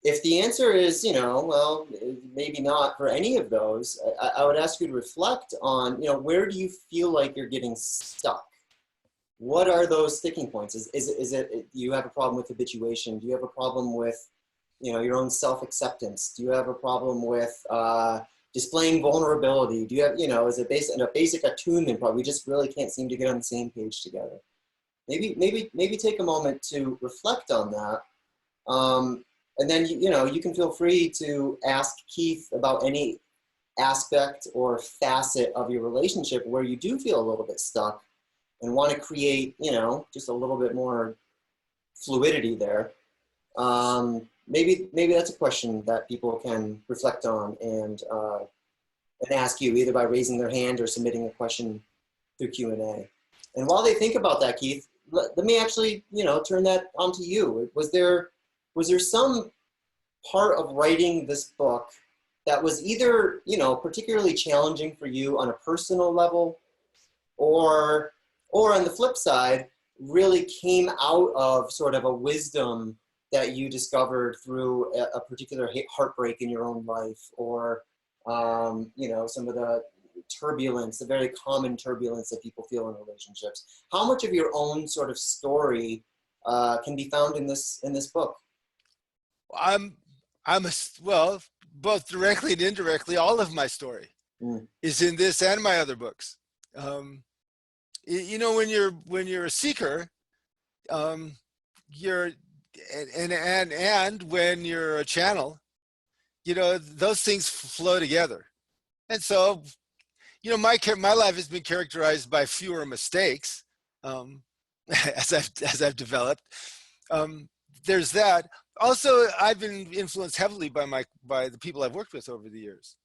If the answer is, you know, well, maybe not for any of those, I would ask you to reflect on, you know, where do you feel like you're getting stuck? What are those sticking points? Is it, do you have a problem with habituation? Do you have a problem with, you know, your own self-acceptance? Do you have a problem with displaying vulnerability? Do you have, you know, is it based on a basic attunement problem? We just really can't seem to get on the same page together. Maybe take a moment to reflect on that. And then, you know, you can feel free to ask Keith about any aspect or facet of your relationship where you do feel a little bit stuck and want to create, you know, just a little bit more fluidity there. Maybe that's a question that people can reflect on and ask you either by raising their hand or submitting a question through Q&A. And while they think about that, Keith, let me actually, you know, turn that onto you. Was there was there some part of writing this book that was either, you know, particularly challenging for you on a personal level, or on the flip side, really came out of sort of a wisdom that you discovered through a particular heartbreak in your own life, or you know, some of the turbulence, the very common turbulence that people feel in relationships? How much of your own sort of story can be found in this book? Well, both directly and indirectly, all of my story is in this and my other books. You know, when you're a seeker, you're and when you're a channel, you know, those things flow together. And so, you know, my life has been characterized by fewer mistakes, as I've developed. There's that. Also, I've been influenced heavily by the people I've worked with over the years,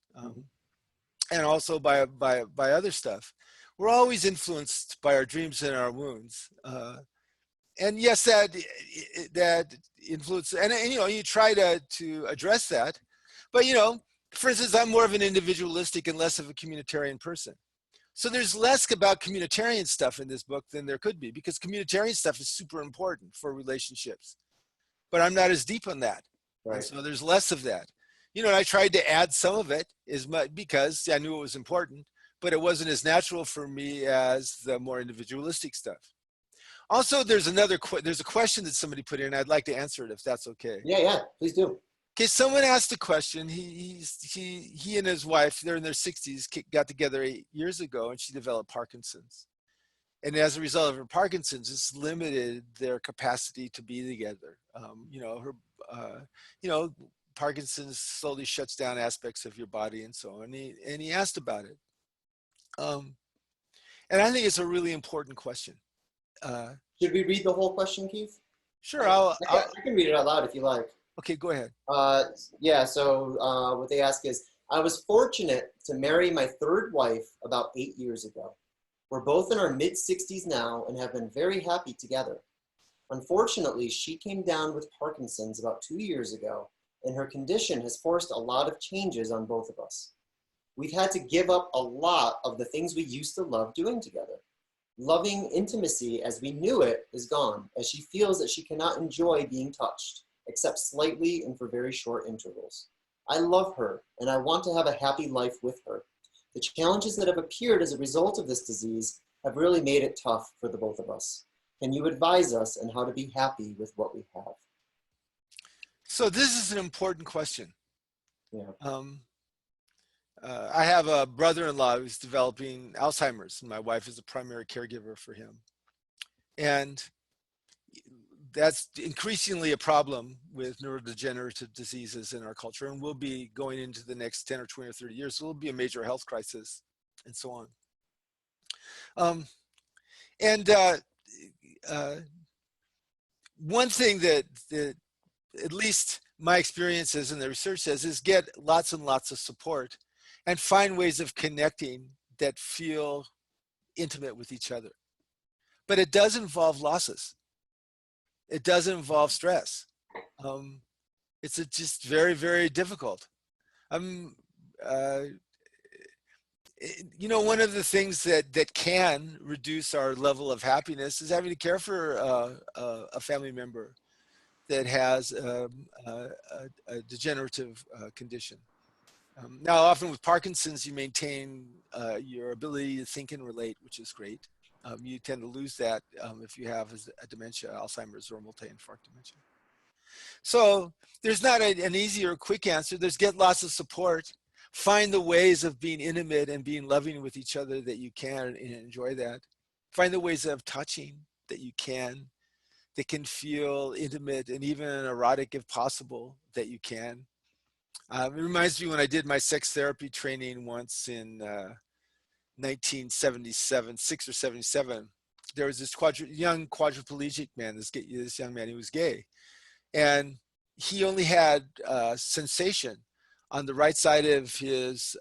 and also by other stuff. We're always influenced by our dreams and our wounds, and yes, that influence. And you know, you try to address that, but you know, for instance, I'm more of an individualistic and less of a communitarian person. So there's less about communitarian stuff in this book than there could be, because communitarian stuff is super important for relationships. But I'm not as deep on that. Right. And so there's less of that. You know, and I tried to add some of it because I knew it was important, but it wasn't as natural for me as the more individualistic stuff. Also, there's a question that somebody put in. I'd like to answer it if that's okay. Yeah, please do. Okay, someone asked a question. He and his wife, they're in their 60s, got together 8 years ago, and she developed Parkinson's. And as a result of her Parkinson's, it's limited their capacity to be together. You know, Parkinson's slowly shuts down aspects of your body and so on. And he asked about it. And I think it's a really important question. Should we read the whole question, Keith? Sure, I can read it out loud if you like. Okay, go ahead. Yeah, so what they ask is, I was fortunate to marry my third wife about 8 years ago. We're both in our mid-60s now and have been very happy together. Unfortunately, she came down with Parkinson's about 2 years ago, and her condition has forced a lot of changes on both of us. We've had to give up a lot of the things we used to love doing together. Loving intimacy as we knew it is gone, as she feels that she cannot enjoy being touched, except slightly and for very short intervals. I love her, and I want to have a happy life with her. The challenges that have appeared as a result of this disease have really made it tough for the both of us. Can you advise us on how to be happy with what we have? So this is an important question. Yeah. I have a brother-in-law who's developing Alzheimer's, and my wife is a primary caregiver for him. And that's increasingly a problem with neurodegenerative diseases in our culture, and will be going into the next 10 or 20 or 30 years. So it'll be a major health crisis and so on. One thing that at least my experience is, and the research says, is get lots and lots of support and find ways of connecting that feel intimate with each other. But it does involve losses. It does involve stress. It's just very, very difficult. You know, one of the things that can reduce our level of happiness is having to care for a family member that has a degenerative condition. Now, often with Parkinson's, you maintain your ability to think and relate, which is great. You tend to lose that if you have a dementia, Alzheimer's or multi-infarct dementia. So there's not an easy or quick answer. There's get lots of support. Find the ways of being intimate and being loving with each other that you can, and enjoy that. Find the ways of touching that you can, that can feel intimate and even erotic if possible, that you can. It reminds me when I did my sex therapy training once in 1977, 6 or 77, there was this young quadriplegic man, this young man, he was gay. And he only had sensation on the right side of his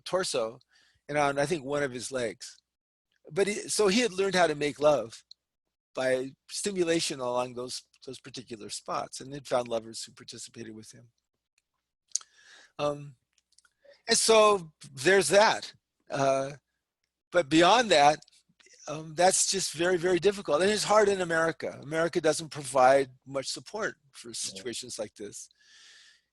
torso and on, I think, one of his legs. But so he had learned how to make love by stimulation along those those particular spots, and had found lovers who participated with him. And so there's that. But beyond that, that's just very, very difficult. And it's hard in America. America doesn't provide much support for situations like this.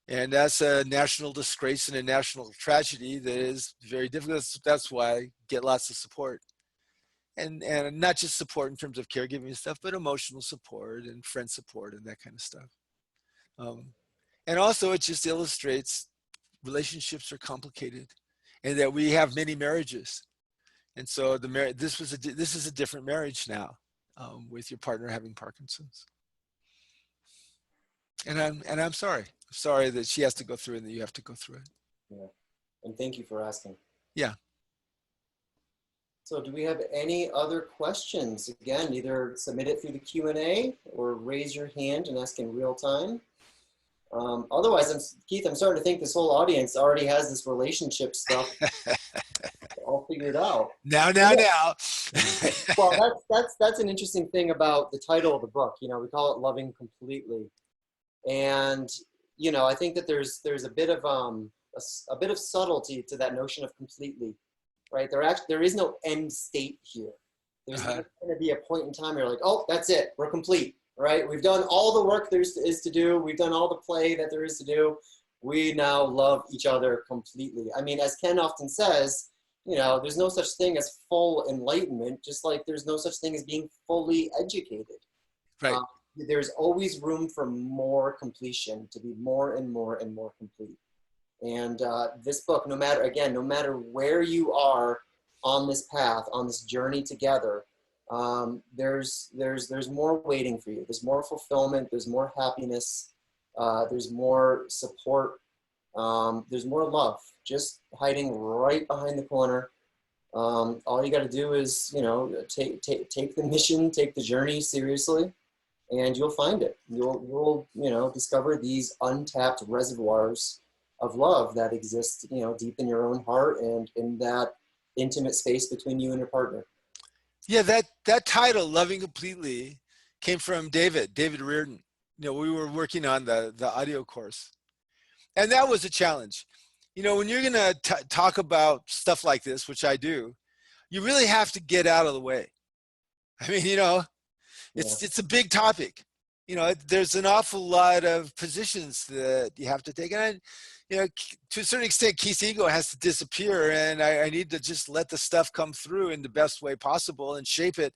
And that's a national disgrace and a national tragedy that is very difficult. That's why I get lots of support. And not just support in terms of caregiving and stuff, but emotional support and friend support and that kind of stuff. And also it just illustrates relationships are complicated and that we have many marriages. And so this is a different marriage now, with your partner having Parkinson's. And I'm sorry. I'm sorry that she has to go through it and that you have to go through it. Yeah. And thank you for asking. Yeah. So do we have any other questions? Again, either submit it through the Q&A or raise your hand and ask in real time. Otherwise, Keith, I'm starting to think this whole audience already has this relationship stuff all figured out. Now. Well, that's an interesting thing about the title of the book. You know, we call it Loving Completely. And, you know, I think that there's a bit of subtlety to that notion of completely, right? There is no end state here. There's not going to be a point in time where you're like, oh, that's it, we're complete, right? We've done all the work there is to do. We've done all the play that there is to do. We now love each other completely. I mean, as Ken often says, you know, there's no such thing as full enlightenment, just like there's no such thing as being fully educated. Right. There's always room for more completion, to be more and more and more complete. And this book, no matter where you are on this path, on this journey together, there's more waiting for you. There's more fulfillment. There's more happiness. There's more support. There's more love, just hiding right behind the corner. All you got to do is, you know, take the mission, take the journey seriously, and you'll find it. You'll you know, discover these untapped reservoirs of love that exist, you know, deep in your own heart and in that intimate space between you and your partner. Yeah, that title, Loving Completely, came from David Reardon. You know, we were working on the audio course. And that was a challenge. You know, when you're going to talk about stuff like this, which I do, you really have to get out of the way. I mean, you know, it's a big topic. You know, there's an awful lot of positions that you have to take. And, you know, to a certain extent, Keith's ego has to disappear. And I need to just let the stuff come through in the best way possible and shape it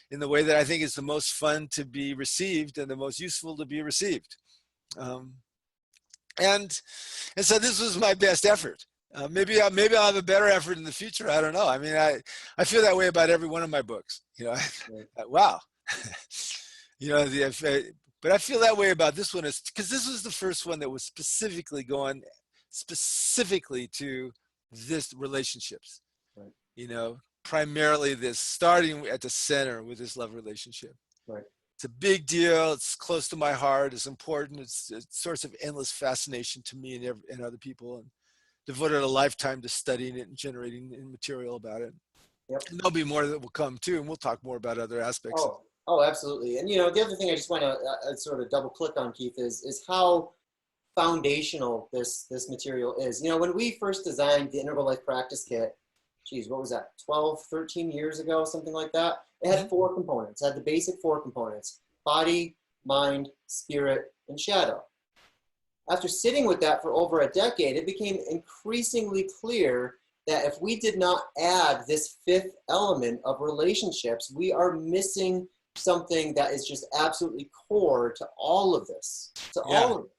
in the way that I think is the most fun to be received and the most useful to be received. And so this was my best effort. Maybe I'll have a better effort in the future. I don't know. I mean, I feel that way about every one of my books. You know, wow. You know, but I feel that way about this one is because this was the first one that was specifically going specifically to this relationships. Right. You know, primarily this starting at the center with this love relationship. Right. It's a big deal. It's close to my heart. It's important. It's a source of endless fascination to me and other people, and devoted a lifetime to studying it and generating material about it. Yep. And there'll be more that will come too, and we'll talk more about other aspects. Oh, absolutely. And you know, the other thing I just want to sort of double click on, Keith, is how foundational this material is. You know, when we first designed the Integral Life Practice Kit, geez, what was that, 12, 13 years ago, something like that? It had 4 components. It had the basic 4 components: body, mind, spirit, and shadow. After sitting with that for over a decade, it became increasingly clear that if we did not add this 5th element of relationships, we are missing something that is just absolutely core to all of this, all of this.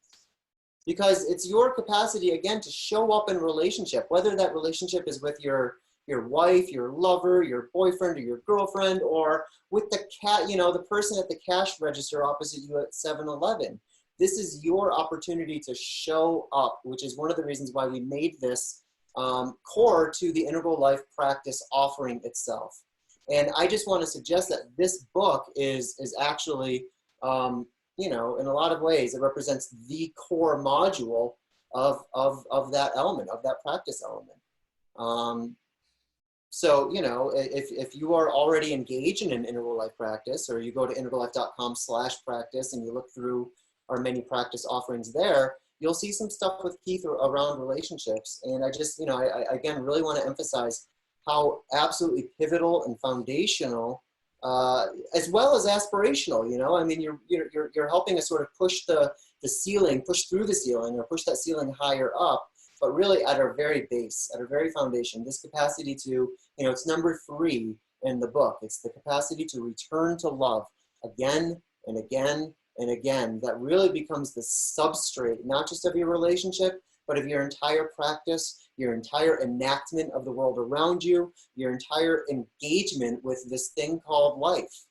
Because it's your capacity, again, to show up in a relationship, whether that relationship is with your wife, your lover, your boyfriend, or your girlfriend, or with the the person at the cash register opposite you at 7-Eleven. This is your opportunity to show up, which is one of the reasons why we made this core to the Integral Life Practice offering itself. And I just want to suggest that this book is actually, you know, in a lot of ways, it represents the core module of that element, of that practice element. So, you know, if you are already engaged in an integral life practice, or you go to integrallife.com/practice and you look through our many practice offerings there, you'll see some stuff with Keith around relationships. And I just, you know, I again, really want to emphasize how absolutely pivotal and foundational, as well as aspirational, you know, I mean, you're helping us sort of push the ceiling, push through the ceiling, or push that ceiling higher up, but really at our very base, at our very foundation, this capacity to, you know, it's number 3 in the book. It's the capacity to return to love again and again and again. That really becomes the substrate, not just of your relationship, but of your entire practice, your entire enactment of the world around you, your entire engagement with this thing called life.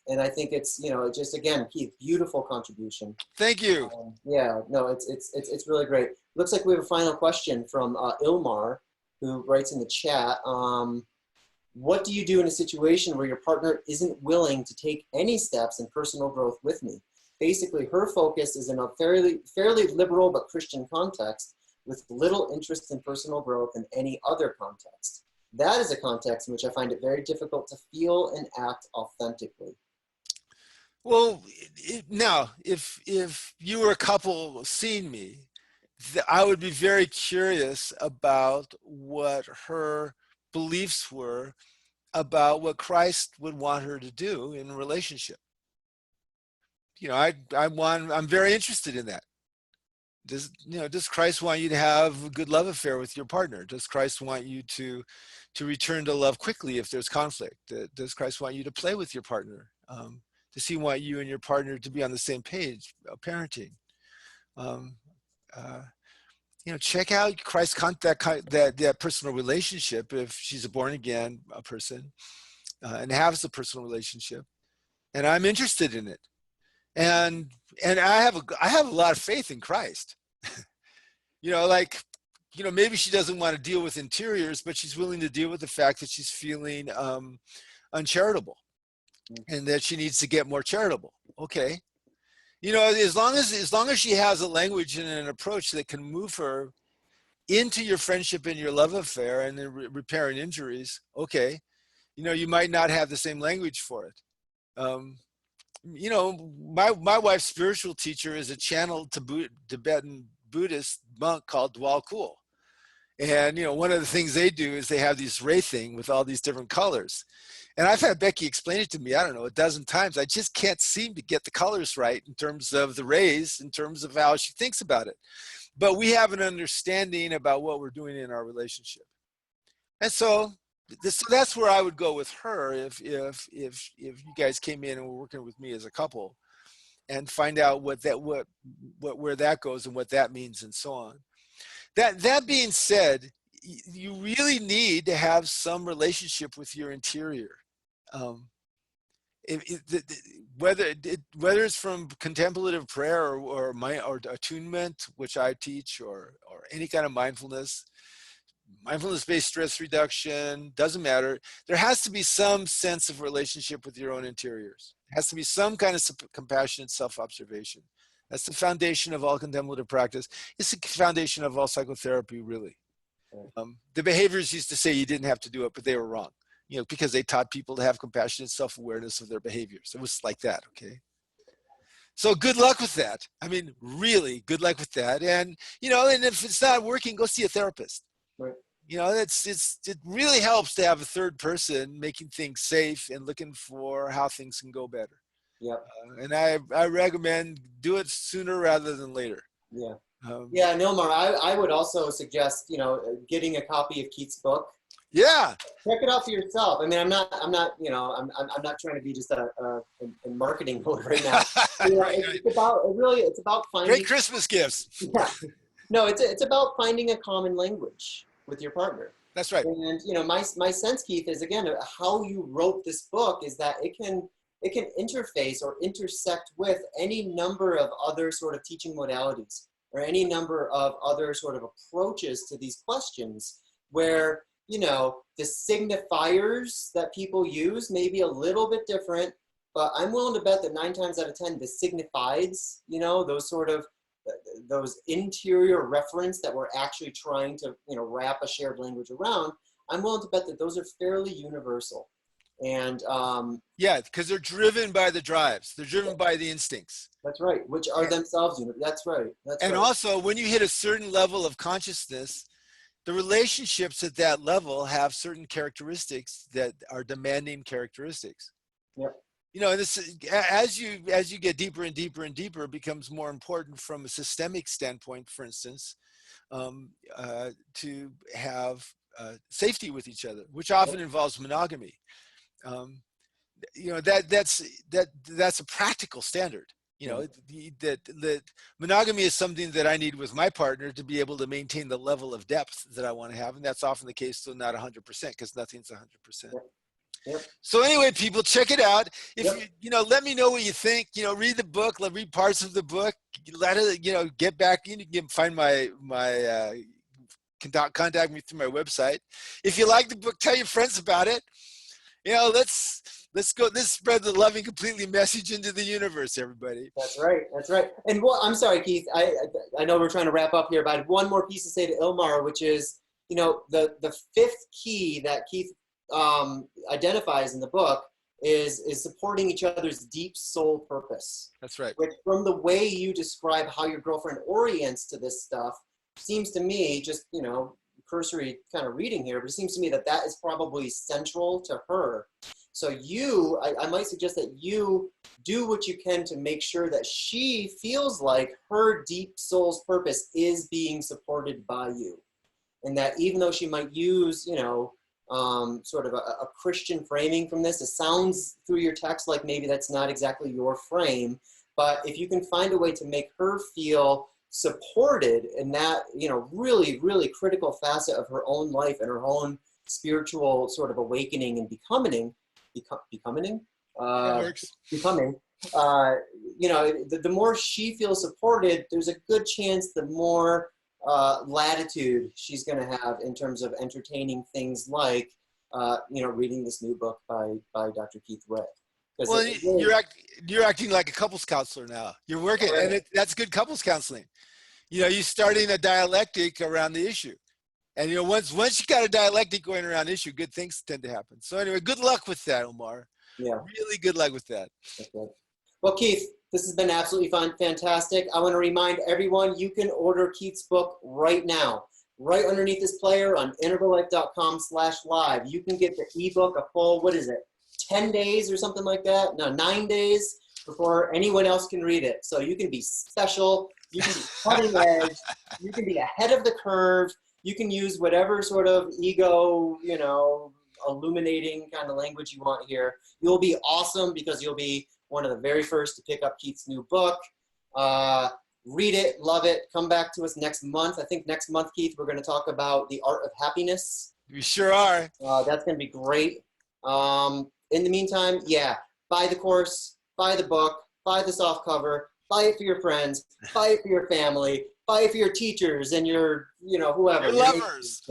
And I think it's, you know, just again, Keith, beautiful contribution. Thank you. Yeah, no, it's really great. Looks like we have a final question from Ilmar, who writes in the chat. What do you do in a situation where your partner isn't willing to take any steps in personal growth with me? Basically, her focus is in a fairly liberal but Christian context, with little interest in personal growth in any other context. That is a context in which I find it very difficult to feel and act authentically. Well, now, if you were a couple seeing me, I would be very curious about what her beliefs were about what Christ would want her to do in a relationship. You know, I'm very interested in that. Does Christ want you to have a good love affair with your partner? Does Christ want you to return to love quickly if there's conflict? Does Christ want you to play with your partner? Does he want you and your partner to be on the same page, parenting? You know, check out Christ's that personal relationship if she's a born again person and has a personal relationship, and I'm interested in it, and I have a lot of faith in Christ. You know, like, you know, maybe she doesn't want to deal with interiors, but she's willing to deal with the fact that she's feeling uncharitable, and that she needs to get more charitable. Okay. You know, as long as she has a language and an approach that can move her into your friendship and your love affair and then repairing injuries, okay. You know, you might not have the same language for it. You know, my wife's spiritual teacher is a channeled Tibetan Buddhist monk called Dwal Kul. And, you know, one of the things they do is they have these ray thing with all these different colors. And I've had Becky explain it to me, I don't know, a dozen times. I just can't seem to get the colors right in terms of the rays, in terms of how she thinks about it. But we have an understanding about what we're doing in our relationship. And so that's where I would go with her if you guys came in and were working with me as a couple, and find out where that goes and what that means and so on. That being said, you really need to have some relationship with your interior. Whether it's from contemplative prayer or attunement, which I teach, or any kind of mindfulness-based stress reduction, doesn't matter. There has to be some sense of relationship with your own interiors. There has to be some kind of compassionate self-observation. That's the foundation of all contemplative practice. It's the foundation of all psychotherapy, really. The behaviors used to say you didn't have to do it, but they were wrong. You know, because they taught people to have compassionate self-awareness of their behaviors. It was like that, okay? So good luck with that. I mean, really good luck with that. And, you know, and if it's not working, go see a therapist. Right. You know, it really helps to have a third person making things safe and looking for how things can go better. Yeah. And I recommend do it sooner rather than later. Yeah. Yeah, Nilmar, I would also suggest, you know, getting a copy of Keith's book. Yeah. Check it out for yourself. I mean, I'm not, you know, I'm not trying to be just in marketing mode right now. You know, it's about finding great Christmas gifts. Yeah. No, it's about finding a common language with your partner. That's right. And, you know, my sense, Keith, is again, how you wrote this book is that it can interface or intersect with any number of other sort of teaching modalities, or any number of other sort of approaches to these questions where, you know, the signifiers that people use may be a little bit different, but I'm willing to bet that 9 times out of 10, the signifieds, you know, those interior reference that we're actually trying to, you know, wrap a shared language around, I'm willing to bet that those are fairly universal. And yeah, because they're driven by the drives. They're driven by the instincts. that's right, which are themselves universal. That's right. That's And right. also, when you hit a certain level of consciousness, the relationships at that level have certain characteristics that are demanding characteristics. Yep. You know, this, as you get deeper and deeper and deeper, it becomes more important from a systemic standpoint, for instance, to have safety with each other, which often involves monogamy. You know, that's a practical standard. You know, that monogamy is something that I need with my partner to be able to maintain the level of depth that I want to have, and that's often the case, so not 100%, because nothing's 100%. Yep. So anyway, people, check it out. If Yep. you know, let me know what you think. You know, read the book, read parts of the book. Let it, you know, get back. You can find my contact me through my website. If you like the book, tell your friends about it. You know, let's go. Let's spread the loving completely message into the universe, everybody. That's right. That's right. And what, I'm sorry, Keith. I know we're trying to wrap up here, but I have one more piece to say to Ilmar, which is, you know, the fifth key that Keith identifies in the book is supporting each other's deep soul purpose. That's right. Which, from the way you describe how your girlfriend orients to this stuff, seems to me, just, you know, cursory kind of reading here, but it seems to me that that is probably central to her. So you, I might suggest that you do what you can to make sure that she feels like her deep soul's purpose is being supported by you. And that even though she might use, you know, sort of a Christian framing from this, it sounds through your text like maybe that's not exactly your frame, but if you can find a way to make her feel supported in that, you know, really, really critical facet of her own life and her own spiritual sort of awakening and becoming, you know, the more she feels supported, there's a good chance the more latitude she's going to have in terms of entertaining things like, you know, reading this new book by Dr. Keith Witt. Well, you're acting like a couples counselor now. You're working, and that's good couples counseling. You know, you're starting a dialectic around the issue, and you know, once you got a dialectic going around the issue, good things tend to happen. So anyway, good luck with that, Omar. Yeah, really good luck with that. Okay. Well, Keith, this has been absolutely fantastic. I want to remind everyone you can order Keith's book right now, right underneath this player on integrallife.com/live. You can get the ebook a full, what is it, 10 days or something like that? No, 9 days before anyone else can read it. So you can be special, you can be cutting edge, you can be ahead of the curve, you can use whatever sort of ego, you know, illuminating kind of language you want here. You'll be awesome because you'll be one of the very first to pick up Keith's new book. Read it, love it, come back to us next month. I think next month, Keith, we're going to talk about the art of happiness. We sure are. That's going to be great. In the meantime, yeah, buy the course, buy the book, buy the soft cover, buy it for your friends, buy it for your family, buy it for your teachers and your, you know, whoever. Your lovers.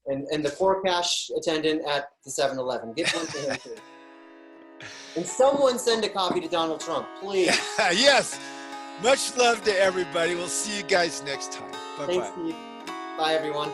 And the core cash attendant at the 7-Eleven. Get one for him too. And someone send a copy to Donald Trump, please. Yes. Much love to everybody. We'll see you guys next time. Bye-bye. Thanks, Steve. Bye, everyone.